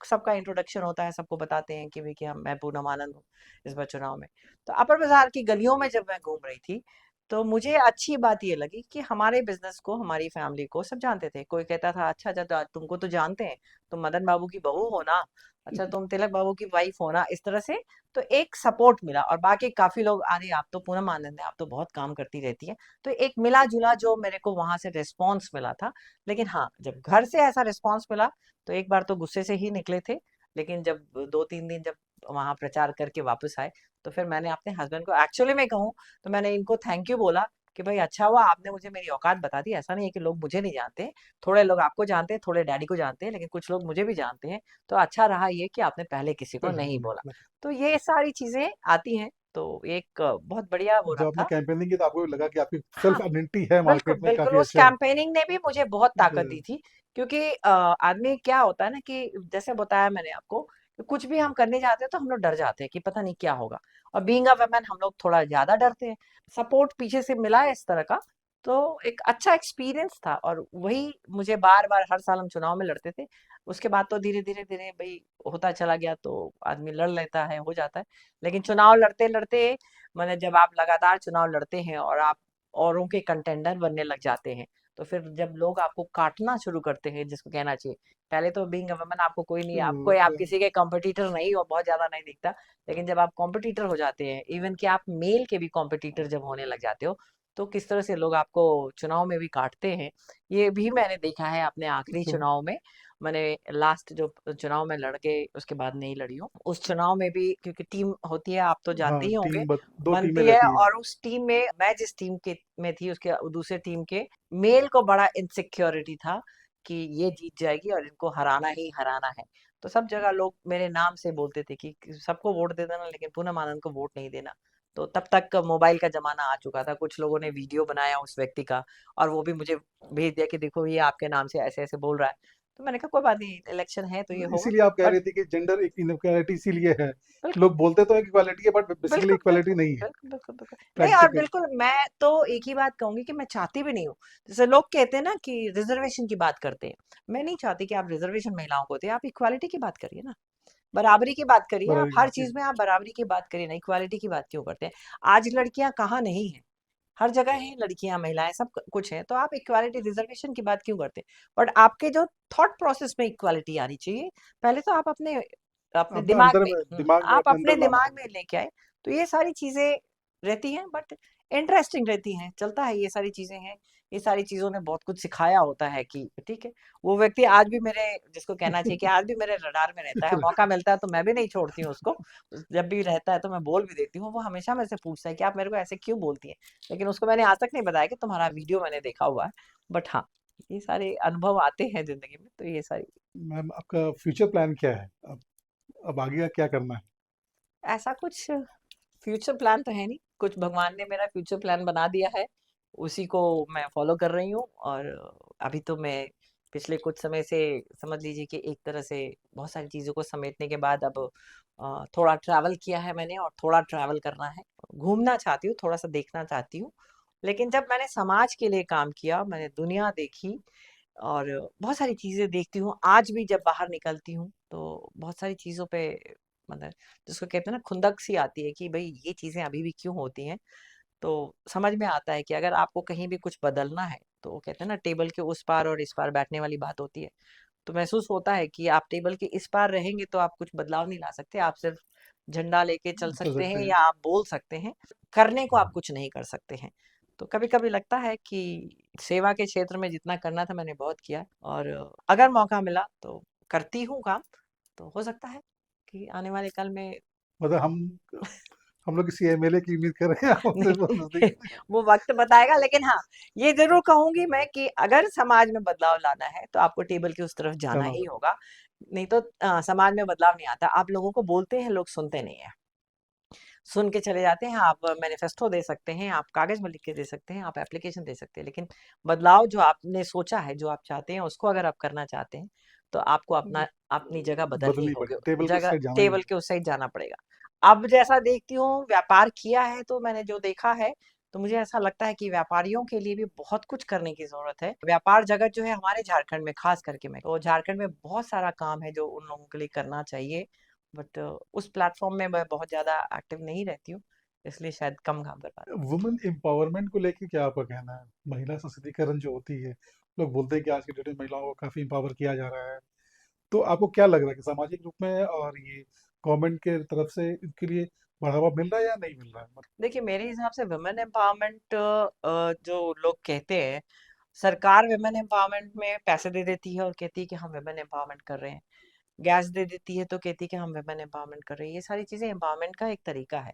सबका इंट्रोडक्शन होता है, सबको बताते हैं कि भाई कि हम मैं पूनम आनंद हूँ इस बार चुनाव में। तो अपर बाजार की गलियों में जब मैं घूम रही थी तो मुझे अच्छी बात ये लगी कि हमारे बिजनेस को, हमारी फैमिली को सब जानते थे। कोई कहता था अच्छा अच्छा, तो तुमको तो जानते हैं, तुम मदन बाबू की बहू हो ना, अच्छा तुम तिलक बाबू की वाइफ हो ना, इस तरह से। तो एक सपोर्ट मिला, और बाकी काफी लोग, अरे आप तो पूनम आनंद है, आप तो बहुत काम करती रहती है। तो एक मिला जुला जो मेरे को वहां से रिस्पॉन्स मिला था। लेकिन हाँ, जब घर से ऐसा रिस्पॉन्स मिला तो एक बार तो गुस्से से ही निकले थे, लेकिन जब 2-3 दिन जब वहां प्रचार करके वापस आए तो फिर मैंने अपने हस्बैंड को, एक्चुअली मैं कहूँ तो मैंने इनको थैंक यू बोला कि भाई अच्छा हुआ आपने मुझे मेरी औकात बता दी। ऐसा नहीं है कि लोग मुझे नहीं जानते, थोड़े लोग आपको जानते हैं, थोड़े डैडी को जानते हैं, लेकिन कुछ लोग मुझे भी जानते हैं। तो अच्छा रहा ये कि आपने पहले किसी को पहले नहीं नहीं बोला। बोला। तो ये सारी चीजें आती हैं। तो एक बहुत बढ़िया वो जब रहा आपने था। कैंपेनिंग की तो आपको भी लगा कि आपकी हाँ, सेल्फ आइडेंटिटी है बिल्कुल, मार्केट में, बिल्कुल, काफी उस अच्छा है। कैंपेनिंग ने भी मुझे बहुत ताकत दी ज- थी। क्योंकि आदमी क्या होता है ना कि जैसे बताया मैंने आपको कि कुछ भी हम करने जाते हैं तो हम लोग डर जाते हैं कि पता नहीं क्या होगा। और बीइंग अ वुमन हम लोग थोड़ा ज्यादा डरते हैं। सपोर्ट पीछे से मिला है इस तरह का, तो एक अच्छा एक्सपीरियंस था। और वही मुझे बार बार, हर साल हम चुनाव में लड़ते थे। उसके बाद तो धीरे धीरे धीरे भाई होता चला गया, तो आदमी लड़ लेता है, हो जाता है। लेकिन चुनाव लड़ते लड़ते, मैंने जब आप लगातार चुनाव लड़ते हैं और आप औरों के कंटेंडर बनने लग जाते हैं, तो फिर जब लोग आपको काटना शुरू करते हैं, जिसको कहना चाहिए, पहले तो बीइंग अ वुमन आपको कोई नहीं, आपको आप ज- किसी के कंपटीटर नहीं हो, बहुत ज्यादा नहीं दिखता। लेकिन जब आप कॉम्पिटिटर हो जाते हैं, इवन कि आप मेल के भी कॉम्पिटिटर जब होने लग जाते हो, तो किस तरह से लोग आपको चुनाव में भी काटते हैं, ये भी मैंने देखा है अपने आखिरी तो चुनाव में। मैंने लास्ट जो चुनाव में लड़ के उसके बाद नहीं लड़ी हूँ, उस चुनाव में भी, क्योंकि टीम होती है, आप तो जानते हाँ, ही होंगे, टीम 2 टीमें बनती है। रहती हैं। और उस टीम में, मैं जिस टीम के में थी, उसके दूसरे टीम के मेल को बड़ा इनसिक्योरिटी था कि ये जीत जाएगी और इनको हराना ही हराना है। तो सब जगह लोग मेरे नाम से बोलते थे कि सबको वोट दे देना लेकिन पूनम आनंद को वोट नहीं देना। तो तब तक मोबाइल का जमाना आ चुका था, कुछ लोगों ने वीडियो बनाया उस व्यक्ति का और वो भी मुझे भेज दिया कि देखो ये आपके नाम से ऐसे ऐसे बोल रहा है। तो मैंने कहा कोई बात नहीं, इलेक्शन है तो ये होगा। इसीलिए आप कह बट रहे थे कि जेंडर एक इनइक्वालिटी इसीलिए है। बिल्कुल, लोग बोलते तो है कि इक्वालिटी है, बट बेसिकली बिल्कुल, इक्वालिटी बिल्कुल, नहीं है। बिल्कुल, बिल्कुल, बिल्कुल। नहीं, और प्रैक्टिकल। बिल्कुल मैं तो एक ही बात कहूंगी कि मैं चाहती भी नहीं हूँ। जैसे लोग कहते हैं ना कि रिजर्वेशन की बात करते हैं, मैं नहीं चाहती कि आप रिजर्वेशन महिलाओं को दें। आप इक्वालिटी की बात करिए ना, बराबरी की बात करिए। आप बराबर की हर बात है। चीज में आप बराबरी की बात करिए ना, इक्वालिटी की बात क्यों करते हैं? आज लड़कियां कहाँ नहीं है, हर जगह है लड़कियां, महिलाएं, सब कुछ है। तो आप इक्वालिटी, रिजर्वेशन की बात क्यों करते हैं? बट आपके जो थॉट प्रोसेस में इक्वालिटी आनी चाहिए। पहले तो आप अपने अपने अपना दिमाग अंदर में, में, दिमाग में आप अपने अपने अंदर लाना दिमाग में पड़ेगा। लेके आए। तो ये सारी चीजें रहती हैं, बट इंटरेस्टिंग रहती हैं, चलता है, ये सारी चीजें हैं। ये सारी चीजों ने बहुत कुछ सिखाया होता है कि ठीक है, वो व्यक्ति आज भी मेरे, जिसको कहना चाहिए कि आज भी मेरे रडार में रहता है। मौका मिलता है तो मैं भी नहीं छोड़ती हूँ उसको। जब भी रहता है तो मैं बोल भी देती हूँ। वो हमेशा मेरे से पूछता है कि आप मेरे को ऐसे क्यों बोलती हैं, लेकिन उसको मैंने आज तक नहीं बताया कि तुम्हारा वीडियो मैंने देखा हुआ है। बट हाँ, ये सारे अनुभव आते हैं जिंदगी में, तो ये सारी, मैम, आपका फ्यूचर प्लान क्या है? अब आगे का क्या करना है? ऐसा कुछ फ्यूचर प्लान तो है नहीं। कुछ भगवान ने मेरा फ्यूचर प्लान बना दिया है उसी को मैं फॉलो कर रही हूँ। और अभी तो मैं पिछले कुछ समय से समझ लीजिए कि एक तरह से बहुत सारी चीज़ों को समेटने के बाद अब थोड़ा ट्रैवल किया है मैंने, और थोड़ा ट्रैवल करना है। घूमना चाहती हूँ, थोड़ा सा देखना चाहती हूँ। लेकिन जब मैंने समाज के लिए काम किया, मैंने दुनिया देखी और बहुत सारी चीज़ें देखती हूँ। आज भी जब बाहर निकलती हूँ तो बहुत सारी चीज़ों पे मतलब जिसको कहते हैं ना खुंदक सी आती है कि भाई ये चीज़ें अभी भी क्यों होती हैं। तो समझ में आता है कि अगर आपको कहीं भी कुछ बदलना है तो वो कहते हैं ना टेबल के उस पार और इस पार बैठने वाली बात होती है। तो महसूस होता है कि आप टेबल के इस पार रहेंगे तो आप कुछ बदलाव नहीं ला सकते। आप सिर्फ झंडा लेके चल चल सकते सकते हैं हैं। या आप बोल सकते हैं, करने को आप कुछ नहीं कर सकते हैं। तो कभी-कभी लगता है कि सेवा के क्षेत्र में जितना करना था मैंने बहुत किया, और अगर मौका मिला तो करती हूँ काम। तो हो सकता है कि आने वाले कल में मतलब हम लोग किसी एमएलए की उम्मीद कर रहे हैं आपसे बहुत नहीं नजदीक। वो वक्त बताएगा। लेकिन हाँ, ये जरूर कहूंगी मैं कि अगर समाज में बदलाव लाना है तो आपको टेबल की उस तरफ जाना जाना ही होगा। होगा। नहीं तो समाज में बदलाव नहीं आता। आप लोगों को बोलते हैं, लोग सुनते नहीं है। सुन के चले जाते हैं। आप मैनिफेस्टो दे सकते हैं, आप कागज में लिख के दे सकते हैं, आप एप्लीकेशन दे सकते हैं, लेकिन बदलाव जो आपने सोचा है, जो आप चाहते हैं, उसको अगर आप करना चाहते हैं तो आपको अपनी जगह बदलनी बदलनी होगी। पड़ेगी, टेबल के जगह साइड जाना ही टेबल के होगा। उस साइड जाना पड़ेगा। अब जैसा देखती हूँ, व्यापार किया है तो मैंने जो देखा है, तो मुझे ऐसा लगता है कि व्यापारियों के लिए भी बहुत कुछ करने की जरूरत है। व्यापार जगत जो है हमारे झारखंड में, खास करके मैं तो झारखंड में बहुत सारा काम है जो उन लोगों के लिए करना चाहिए। बट उस प्लेटफॉर्म में मैं बहुत ज्यादा एक्टिव नहीं रहती हूँ, इसलिए शायद कम काम कर पाती वुमेन एम्पावरमेंट को लेके क्या आपका कहना है? महिला सशक्तिकरण जो होती है, लोग बोलते हैं कि आज की डेट में महिलाओं को काफी एम्पावर किया जा रहा है। तो आपको क्या लग रहा है कि सामाजिक रूप में और ये गवर्नमेंट के तरफ से इनके लिए बढ़ावा मिल रहा है या नहीं मिल रहा है? हूँ। देखिए, मेरे हिसाब से वुमेन एम्पावरमेंट जो लोग कहते हैं, सरकार वुमेन एम्पावरमेंट में पैसे दे देती है और कहती है कि हम वुमेन एम्पावरमेंट कर रहे हैं। गैस दे देती है तो कहती है कि हम वुमेन एम्पावरमेंट कर रहे हैं। ये सारी चीजें एम्पावरमेंट का एक तरीका है।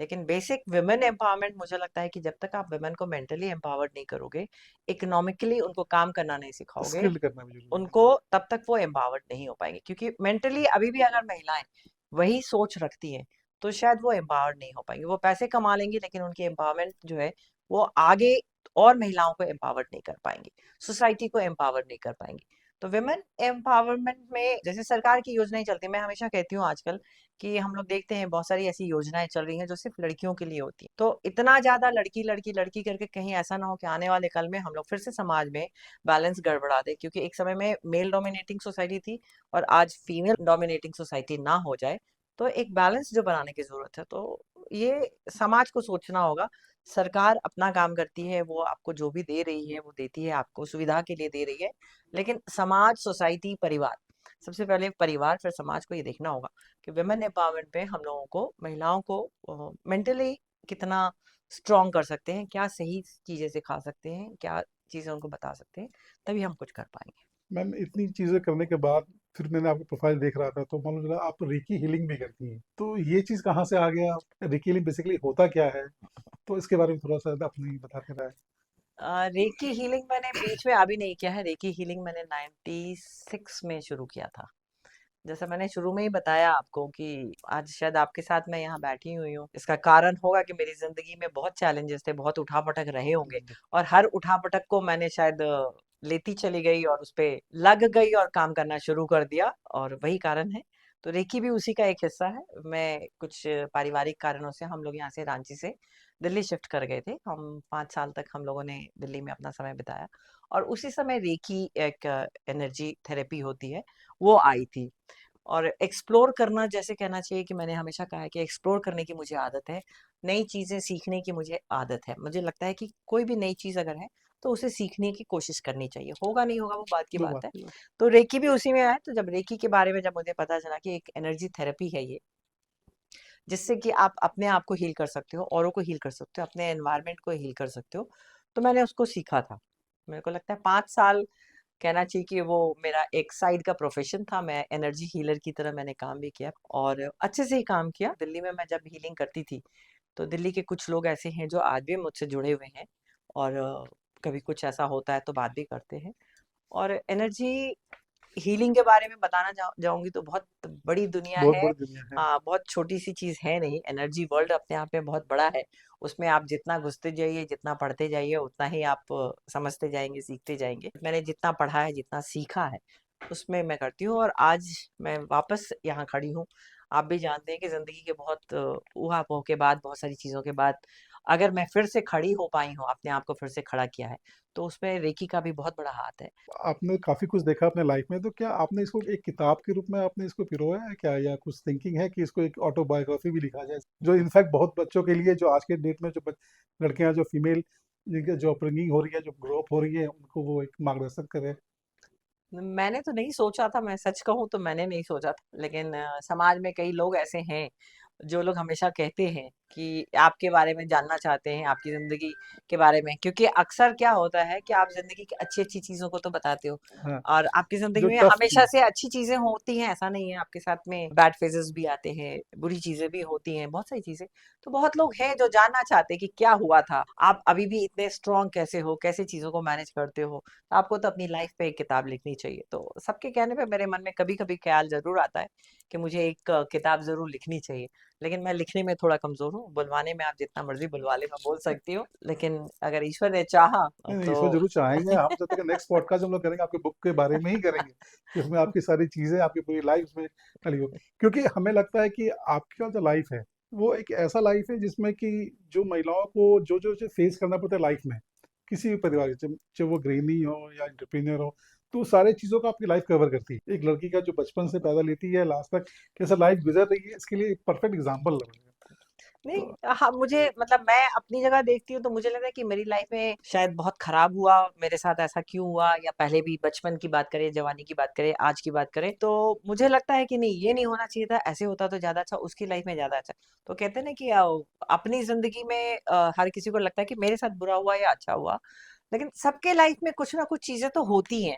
लेकिन बेसिक वुमेन एम्पावरमेंट मुझे लगता है कि जब तक आप वुमेन को मेंटली एम्पावर्ड नहीं करोगे, इकोनॉमिकली उनको काम करना नहीं सिखाओगे, स्किल्ड करना भी जरूरी है। उनको, तब तक वो एम्पावर्ड नहीं हो पाएंगे। क्योंकि मेंटली अभी भी अगर महिलाएं वही सोच रखती हैं तो शायद वो एम्पावर्ड नहीं हो पाएंगे। वो पैसे कमा लेंगी लेकिन उनकी एम्पावरमेंट जो है वो आगे और महिलाओं को एम्पावर्ड नहीं कर पाएंगे, सोसाइटी को एम्पावर्ड नहीं कर पाएंगे। तो वुमेन एम्पावरमेंट में जैसे सरकार की योजनाएं चलती हैं, मैं हमेशा कहती हूँ आजकल कि हम लोग देखते हैं बहुत सारी ऐसी योजनाएं चल रही हैं जो सिर्फ लड़कियों के लिए होती हैं। तो इतना ज्यादा लड़की लड़की लड़की करके कहीं ऐसा ना हो कि आने वाले कल में हम लोग फिर से समाज में बैलेंस गड़बड़ा दे। क्योंकि एक समय में मेल डोमिनेटिंग सोसाइटी थी और आज फीमेल डोमिनेटिंग सोसाइटी ना हो जाए। तो एक बैलेंस जो बनाने की जरूरत है, तो ये समाज को सोचना होगा। सरकार अपना काम करती है, वो आपको जो भी दे रही है वो देती है, आपको सुविधा के लिए दे रही है। लेकिन समाज, सोसाइटी, परिवार, सबसे पहले परिवार फिर समाज को ये देखना होगा कि वुमेन एम्पावरमेंट पे हम लोगों को, महिलाओं को मेंटली कितना स्ट्रॉन्ग कर सकते हैं, क्या सही चीजें सिखा सकते हैं, क्या चीजें उनको बता सकते हैं, तभी हम कुछ कर पाएंगे। मैम, इतनी चीज़ें करने के बाद फिर मैंने आपकी प्रोफाइल देख रहा था तो मालूम चला आप रेकी हीलिंग भी करती हैं। तो ये चीज़ कहाँ से आ गया? रेकी हीलिंग बेसिकली होता क्या है? तो इसके बारे में थोड़ा सा अपनी बता के रहा है। रेकी हीलिंग मैंने बीच में अभी नहीं किया है। रेकी हीलिंग मैंने 96 में शुरू किया था। जैसा मैंने शुरू में ही बताया आपको कि आज शायद आपके साथ मैं यहाँ बैठी हुई हूँ, इसका कारण होगा कि मेरी जिंदगी में बहुत चैलेंजेस थे, बहुत उठापटक रहे होंगे। और हर उठापटक को मैंने शायद लेती चली गई और उस पे लग गई और काम करना शुरू कर दिया, और वही कारण है। तो रेकी भी उसी का एक हिस्सा है। मैं कुछ पारिवारिक कारणों से हम लोग यहाँ से रांची से दिल्ली शिफ्ट कर गए थे। हम 5 साल तक हम लोगों ने दिल्ली में अपना समय बिताया, और उसी समय रेकी एक एनर्जी थेरेपी होती है, वो आई थी। और एक्सप्लोर करना, जैसे कहना चाहिए कि मैंने हमेशा कहा है कि एक्सप्लोर करने की मुझे आदत है, नई चीजें सीखने की मुझे आदत है। मुझे लगता है कि कोई भी नई चीज अगर है तो उसे सीखने की कोशिश करनी चाहिए। होगा नहीं होगा वो बात की वो बात बात है। की बात। तो रेकी भी उसी में आया। तो जब रेकी के बारे में जब मुझे पता चला कि एक एनर्जी थेरेपी है ये, जिससे कि आप अपने आप को हील कर सकते हो, औरों को हील कर सकते हो, अपने एनवायरनमेंट को हील कर सकते हो, तो मैंने उसको सीखा था। मेरे को लगता है 5 साल कहना चाहिए कि वो मेरा एक साइड का प्रोफेशन था। मैं एनर्जी हीलर की तरह मैंने काम भी किया और अच्छे से ही काम किया। दिल्ली में मैं जब हीलिंग करती थी तो दिल्ली के कुछ लोग ऐसे हैं जो आज भी मुझसे जुड़े हुए हैं, और कभी कुछ ऐसा होता है तो बात भी करते हैं। और एनर्जी हीलिंग के बारे में बताना जाऊंगी तो बहुत बड़ी दुनिया बहुत है। बड़ी दुनिया है। हाँ, बहुत छोटी सी चीज है नहीं। एनर्जी वर्ल्ड अपने आप में बहुत बड़ा है। उसमें आप जितना घुसते जाइए, जितना पढ़ते जाइए, उतना ही आप समझते जाएंगे, सीखते जाएंगे। मैंने जितना पढ़ा है, जितना सीखा है, उसमें मैं करती हूँ। और आज मैं वापस यहाँ खड़ी हूँ। आप भी जानते हैं कि जिंदगी के बहुत ऊहा-पोह के बाद, बहुत सारी चीजों के बाद, अगर मैं फिर से खड़ी हो पाई हूँ, अपने आप को फिर से खड़ा किया है, तो उसमें रेकी का भी बहुत बड़ा हाथ है। आपने काफ़ी कुछ देखा अपने लाइफ में, तो क्या आपने इसको एक किताब के रूप में आपने इसको पिरोया है क्या, या कुछ थिंकिंग है कि इसको एक ऑटोबायोग्राफी भी लिखा जाए, जो इनफैक्ट बहुत बच्चों के लिए, जो आज के डेट में जो लड़कियां, जो फीमेल, जिनके जो अपब्रिंगिंग हो रही है, जो ग्रो अप हो रही है, उनको वो एक मार्गदर्शन करे। मैंने तो नहीं सोचा था, मैं सच कहूँ तो मैंने नहीं सोचा था, लेकिन समाज में कई लोग ऐसे हैं जो लोग हमेशा कहते हैं कि आपके बारे में जानना चाहते हैं, आपकी जिंदगी के बारे में। क्योंकि अक्सर क्या होता है कि आप जिंदगी की अच्छी अच्छी चीजों को तो बताते हो, हाँ, और आपकी जिंदगी जो में टफ हमेशा चीज। से अच्छी चीजें होती हैं, ऐसा नहीं है। आपके साथ में बैड फेजेस भी आते हैं, बुरी चीजें भी होती हैं, बहुत सारी चीजें। तो बहुत लोग हैं जो जानना चाहते हैं कि क्या हुआ था, आप अभी भी इतने स्ट्रांग कैसे हो, कैसे चीजों को मैनेज करते हो। तो आपको तो अपनी लाइफ पे एक किताब लिखनी चाहिए। तो सबके कहने पे मेरे मन में कभी कभी ख्याल जरूर आता है कि मुझे एक किताब जरूर लिखनी चाहिए। लेकिन मैं लिखने में थोड़ा कमजोर हूँ। बुलवाने में आप जितना मर्जी बुलवा ले, मैं बोल सकती हूँ, लेकिन अगर ईश्वर ने चाहा नहीं नहीं, तो इसमें जरूर चाहेंगे हम। जब तक नेक्स्ट पॉडकास्ट हम लोग करेंगे आपके बुक के बारे में ही करेंगे, कि उसमें आपकी सारी चीज़ें, आपकी पूरी लाइफ उसमें डली हो। क्योंकि हमें लगता है कि आपका जो लाइफ है वो एक ऐसा लाइफ है जिसमें कि जो महिलाओं को जो जो फेस करना पड़ता है लाइफ में, किसी भी परिवार, चाहे वो गृहिणी हो या एंटरप्रेन्योर हो, तो सारे चीज़ों को आपकी लाइफ कवर करती है। एक लड़की का जो बचपन से पैदा लेती है लास्ट तक कैसा लाइफ गुजर रही है, इसके लिए एक परफेक्ट एग्जाम्पल है। नहीं। तो हाँ, मुझे मतलब मैं अपनी जगह देखती हूँ तो मुझे लगता है कि मेरी लाइफ में शायद बहुत खराब हुआ, मेरे साथ ऐसा क्यों हुआ, या पहले भी बचपन की बात करें, जवानी की बात करें, आज की बात करें, तो मुझे लगता है कि नहीं, ये नहीं होना चाहिए था, ऐसे होता तो ज्यादा अच्छा, उसकी लाइफ में ज्यादा अच्छा। तो कहते हैं ना कि अपनी जिंदगी में हर किसी को लगता है कि मेरे साथ बुरा हुआ या अच्छा हुआ, लेकिन सबके लाइफ में कुछ ना कुछ चीजें तो होती हैं।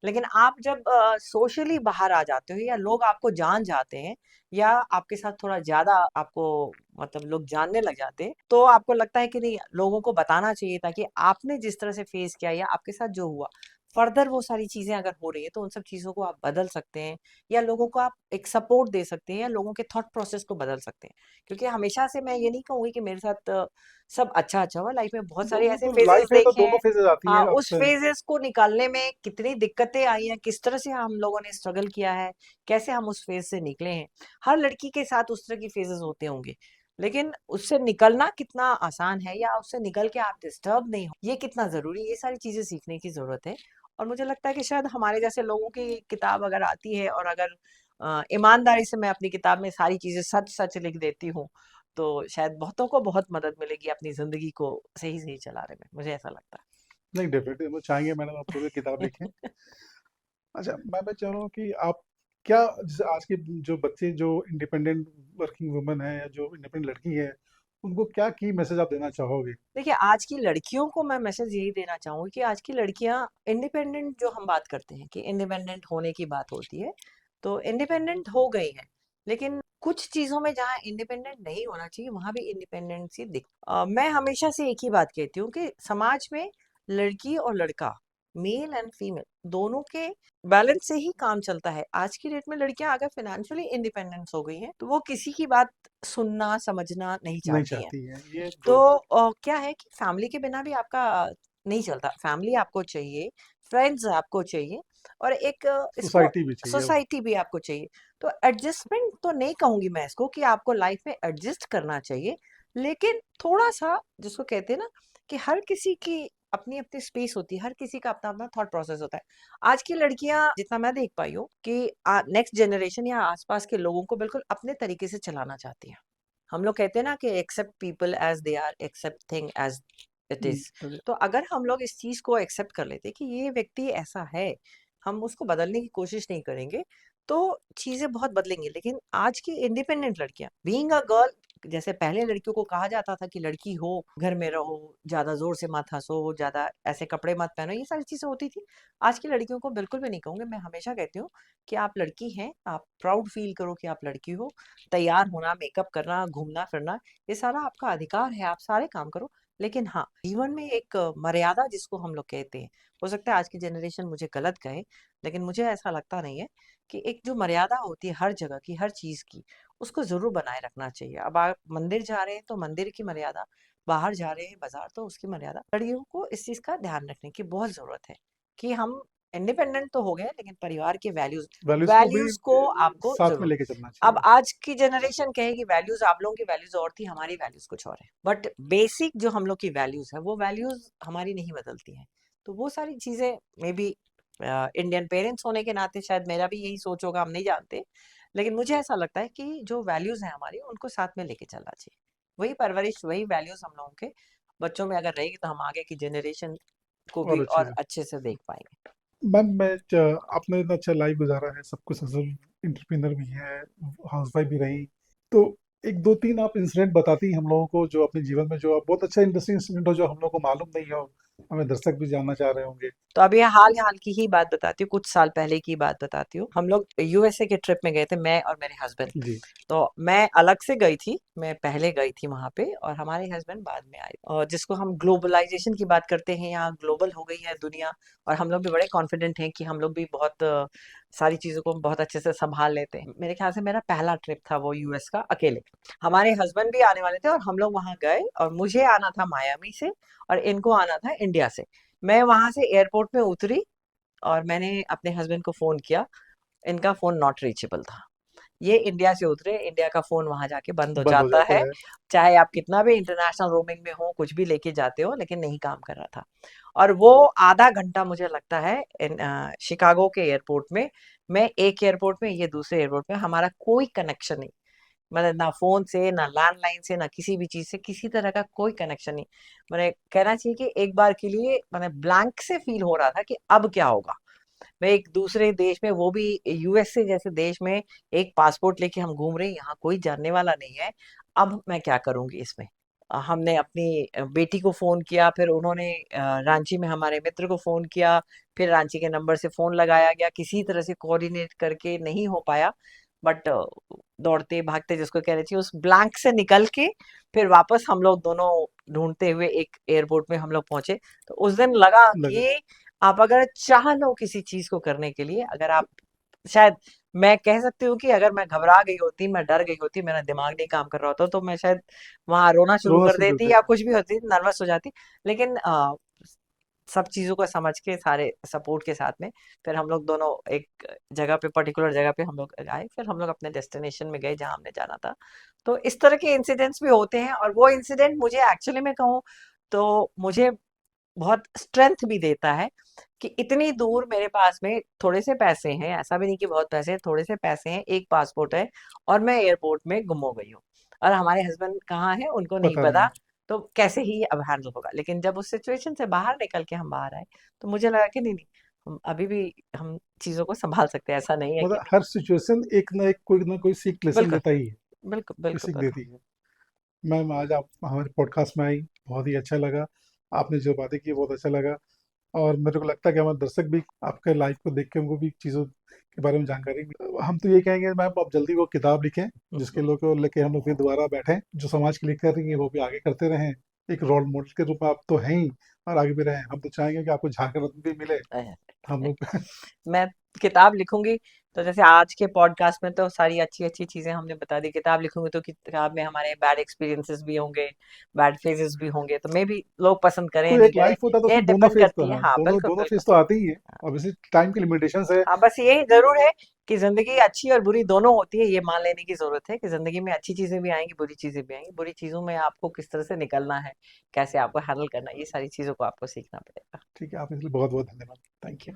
लेकिन आप जब सोशली बाहर आ जाते हो, या लोग आपको जान जाते हैं, या आपके साथ थोड़ा ज्यादा आपको मतलब लोग जानने लग जाते हैं, तो आपको लगता है कि नहीं, लोगों को बताना चाहिए था कि आपने जिस तरह से फेस किया या आपके साथ जो हुआ, फर्दर वो सारी चीजें अगर हो रही है तो उन सब चीजों को आप बदल सकते हैं, या लोगों को आप एक सपोर्ट दे सकते हैं, या लोगों के थॉट प्रोसेस को बदल सकते हैं। क्योंकि हमेशा से मैं ये नहीं कहूंगी कि मेरे साथ सब अच्छा अच्छा हुआ। लाइफ में बहुत सारे वो ऐसे तो फेजेस लाइफ है, तो देखे दोनों हैं। फेजेस आती हाँ, है उस अक्सर। फेजेस को निकालने में कितनी दिक्कतें आई हैं, किस तरह से हम लोगों ने स्ट्रगल किया है, कैसे हम उस फेज से निकले हैं। हर लड़की के साथ उस तरह की फेजेस होते होंगे, लेकिन उससे निकलना कितना आसान है, या उससे निकल के आप डिस्टर्ब नहीं हो, ये कितना जरूरी है, ये सारी चीजें सीखने की जरूरत है। और मुझे लगता है कि शायद हमारे जैसे लोगों की किताब अगर आती है, और अगर ईमानदारी से मैं अपनी किताब में सारी चीजें सच सच लिख देती हूँ, तो शायद बहुतों को बहुत मदद मिलेगी अपनी जिंदगी को सही सही चलाने में, मुझे ऐसा लगता नहीं, डेफिनेटली वो चाहेंगे मैडम आप पूरी किताब लिखें। है। अच्छा, मैं चाह रहा हूँ कि आप क्या, जैसे आज के जो बच्चे, जो इंडिपेंडेंट वर्किंग वुमेन है या जो इंडिपेंडेंट लड़की है, उनको क्या की मैसेज आप देना चाहोगे? देखिए, आज की लड़कियों को मैं मैसेज यही देना चाहूंगी कि आज की लड़कियां इंडिपेंडेंट, जो हम बात करते हैं कि इंडिपेंडेंट होने की बात होती है, तो इंडिपेंडेंट हो गई हैं। लेकिन कुछ चीजों में जहाँ इंडिपेंडेंट नहीं होना चाहिए, वहां भी इंडिपेंडेंसी मैं हमेशा से एक ही बात कहती हूँ कि समाज में लड़की और लड़का, मेल एंड फीमेल, दोनों के बैलेंस से ही काम चलता है। आज की डेट में लड़कियां अगर फाइनेंशियली इंडिपेंडेंस हो गई हैं, तो वो किसी की बात सुनना समझना नहीं नहीं चाहती हैं। चाहती है, ये तो बहुत। क्या है कि फैमिली के बिना भी आपका नहीं चलता। फैमिली आपको चाहिए, फ्रेंड्स आपको चाहिए, और एक इसको सोसाइटी भी चाहिए अब। सोसाइटी भी आपको चाहिए। तो एडजस्टमेंट तो नहीं कहूंगी मैं इसको कि आपको लाइफ में एडजस्ट करना चाहिए, लेकिन थोड़ा सा, जिसको कहते हैं ना कि हर किसी की अपनी अपनी स्पेस होती है, हर किसी का अपना अपना थॉट प्रोसेस होता है। आज की लड़कियां, जितना मैं देख पाई हूँ, कि नेक्स्ट जनरेशन या आसपास के लोगों को बिल्कुल अपने तरीके से चलाना चाहती है। हम लोग कहते हैं ना कि accept people as they are, accept thing as it is. अरे, तो अगर हम लोग इस चीज को एक्सेप्ट कर लेते कि ये व्यक्ति ऐसा है, हम उसको बदलने की कोशिश नहीं करेंगे, तो चीजें बहुत बदलेंगी। लेकिन आज की इंडिपेंडेंट लड़कियां, बीइंग अ गर्ल, जैसे पहले लड़कियों को कहा जाता था कि लड़की हो, घर में रहो, ज्यादा जोर से मत हंसो, ज्यादा ऐसे कपड़े मत पहनो, ये सारी चीजें होती थी। आज की लड़कियों को बिल्कुल भी नहीं कहूंगे। मैं हमेशा कहती हूँ कि आप लड़की हैं, आप प्राउड फील करो कि आप लड़की हो। तैयार होना, मेकअप करना, घूमना फिरना, ये सारा आपका अधिकार है, आप सारे काम करो। लेकिन हाँ, जीवन में एक मर्यादा जिसको हम लोग कहते हैं, हो सकता है आज की जनरेशन मुझे गलत कहे, लेकिन मुझे ऐसा लगता नहीं है कि एक जो मर्यादा होती है हर जगह की, हर चीज़ की, उसको ज़रूर बनाए रखना चाहिए। अब आप मंदिर जा रहे हैं तो मंदिर की मर्यादा, बाहर जा रहे हैं बाज़ार तो उसकी मर्यादा। लड़कियों को इस चीज़ का ध्यान रखने की बहुत ज़रूरत है कि हम इंडिपेंडेंट तो हो गए लेकिन परिवार के वैल्यूज़ वैल्यूज को भी वैल्यूज़ को आपको साथ में ज़रूर। लेके चलना अब चाहिए। आज की जनरेशन कहेगी वैल्यूज आप लोगों की वैल्यूज और थी, हमारी वैल्यूज कुछ और है, बट बेसिक जो हम लोग की वैल्यूज है वो वैल्यूज हमारी नहीं बदलती हैं। तो वो सारी चीजें मे बी इंडियन पेरेंट्स होने के नाते शायद मेरा भी यही सोच होगा, हम नहीं जानते, लेकिन मुझे ऐसा लगता है कि जो वैल्यूज हैं हमारी उनको साथ में लेके चलना चाहिए। वही परवरिश, वही वैल्यूज हम लोगों के बच्चों में अगर रहेगी तो हम आगे की जनरेशन को भी और अच्छे और से अच्छे से देख पाएंगे। मैम, आपने इतना अच्छा लाइफ गुजारा है, सब कुछ असल इंटरप्रेनर भी है, हाउसवाइफ भी रही, तो एक दो तीन आप इंसिडेंट बताती हम लोगों को जो अपने जीवन में जो आप बहुत अच्छा इंटरेस्टिंग इंसिडेंट हो जो हम लोग को मालूम नहीं हो, हमें दर्शक भी जानना चाह रहे होंगे। तो अभी हाल हाल की ही बात बताती हूँ, कुछ साल पहले की बात बताती हूँ। हम लोग यूएसए के ट्रिप में गए थे, मैं और मेरे हस्बैंड। जी। तो मैं अलग से गई थी, मैं पहले गई थी वहां पे और हमारे हस्बैंड बाद में आए। और जिसको हम ग्लोबलाइजेशन की बात करते हैं, यहाँ ग्लोबल हो गई है दुनिया, और हम लोग भी बड़े कॉन्फिडेंट हैं कि हम लोग भी बहुत सारी चीजों को बहुत अच्छे से संभाल लेते हैं। मेरे ख्याल से मेरा पहला ट्रिप था वो यूएस का, अकेले। हमारे हस्बैंड भी आने वाले थे और हम लोग वहां गए, और मुझे आना था मायामी से और इनको आना था इंडिया से। मैं वहां से एयरपोर्ट में उतरी और मैंने अपने हस्बैंड को फोन किया, इनका फोन नॉट रीचेबल था। ये इंडिया से उतरे, इंडिया का फोन वहां जाके बंद हो बंद हो जाता जाता है, है। चाहे आप कितना भी इंटरनेशनल रोमिंग में हो, कुछ भी लेके जाते हो, लेकिन नहीं काम कर रहा था। और वो आधा घंटा मुझे लगता है शिकागो के एयरपोर्ट में, मैं एक एयरपोर्ट में, ये दूसरे एयरपोर्ट में, हमारा कोई कनेक्शन नहीं, मतलब ना फोन से, ना लैंडलाइन से, ना किसी भी चीज से, किसी तरह का कोई कनेक्शन नहीं। मैंने कहना चाहिए कि एक बार के लिए मैंने ब्लैंक से फील हो रहा था कि अब क्या होगा। मैं एक दूसरे देश में, वो भी यूएसए जैसे देश में, एक पासपोर्ट लेके हम घूम रहे हैं, यहाँ कोई जानने वाला नहीं है, अब मैं क्या करूंगी इसमें। हमने अपनी बेटी को फोन किया, फिर उन्होंने रांची में हमारे मित्र को फोन किया, फिर रांची के नंबर से फोन लगाया गया, किसी तरह से कोऑर्डिनेट करके नहीं हो पाया। बट दौड़ते भागते जिसको कह रही थी, उस ब्लैंक से निकल के फिर वापस हम लोग दोनों ढूंढते हुए एक एयरपोर्ट में हम लोग पहुंचे। तो उस दिन लगा लगे। कि आप अगर चाह लो किसी चीज को करने के लिए, अगर आप, शायद मैं कह सकती हूँ कि अगर मैं घबरा गई होती, मैं डर गई होती, मेरा दिमाग नहीं काम कर रहा होता, तो मैं शायद वहां रोना शुरू रोना कर शुरू देती कर या देते। कुछ भी होती, नर्वस हो जाती। लेकिन सब चीजों को समझ के, सारे सपोर्ट के साथ में, फिर हम लोग दोनों एक जगह पे, पर्टिकुलर जगह पे हम लोग आए, फिर हम लोग अपने डेस्टिनेशन में गए जहाँ हमने जाना था। तो इस तरह के इंसिडेंट्स भी होते हैं, और वो इंसिडेंट मुझे एक्चुअली में कहूँ तो मुझे बहुत स्ट्रेंथ भी देता है कि इतनी दूर मेरे पास में थोड़े से पैसे हैं, ऐसा भी नहीं कि बहुत पैसे हैं, थोड़े से पैसे हैं, एक पासपोर्ट है, और मैं एयरपोर्ट में गुम हो गई हूँ, और हमारे हस्बैंड कहाँ हैं उनको नहीं पता पता। नहीं। तो कैसे ही अब हैंडल होगा। लेकिन जब उस सिचुएशन से बाहर निकल के हम बाहर आए, तो मुझे लगा कि नहीं नहीं, हम अभी भी हम चीजों को संभाल सकते हैं, ऐसा नहीं है कि मतलब नहीं। हर सिचुएशन एक ना कोई सीख लेसन बिल्कुल देता ही है, बिल्कुल कोई बिल्कुल सीख बिल्कुल। देती है। मैम, आज आप हमारे पॉडकास्ट में आई, बहुत ही अच्छा लगा। आपने जो बातें की बहुत अच्छा लगा, और मेरे को लगता है कि हमारे दर्शक भी आपके लाइफ को देख के उनको भी चीज़ों के बारे में जानकारी मिली। हम तो ये कहेंगे मैम, आप जल्दी वो किताब लिखें जिसके लोग को लेके हम लोग फिर दोबारा बैठें, जो समाज के लिए कर रही है वो भी आगे करते रहें। एक रोल मॉडल के रूप में आप तो हैं ही, और आगे भी रहें। हम तो चाहेंगे कि आपको झारखंड रत्न भी मिले। हम लोग मैं किताब लिखूंगी, तो जैसे आज के पॉडकास्ट में तो सारी अच्छी अच्छी चीजें हमने बता दी, किताब लिखूंगी तो किताब में हमारे बैड एक्सपीरियंसेस भी होंगे, बैड फेजेस भी होंगे, तो मे भी लोग पसंद करें कोई नहीं एक करें, लाइफ होता है तो ये उसमें दोनों डिपेंड फेज तो, करती है। हाँ, हाँ दोनों बिल्कुल दोनों बिल्कुल। फेज तो आते ही है। ऑब्वियसली टाइम की लिमिटेशंस है। हाँ, बस यही जरूर है कि जिंदगी अच्छी और बुरी दोनों होती है, ये मान लेने की जरूरत है कि जिंदगी में अच्छी चीजें भी आएंगी, बुरी चीजें भी आएंगी। बुरी चीजों में आपको किस तरह से निकलना है, कैसे आपको हैंडल करना है, ये सारी चीजों को आपको सीखना पड़ेगा। ठीक है, आपके लिए बहुत बहुत धन्यवाद। Thank you.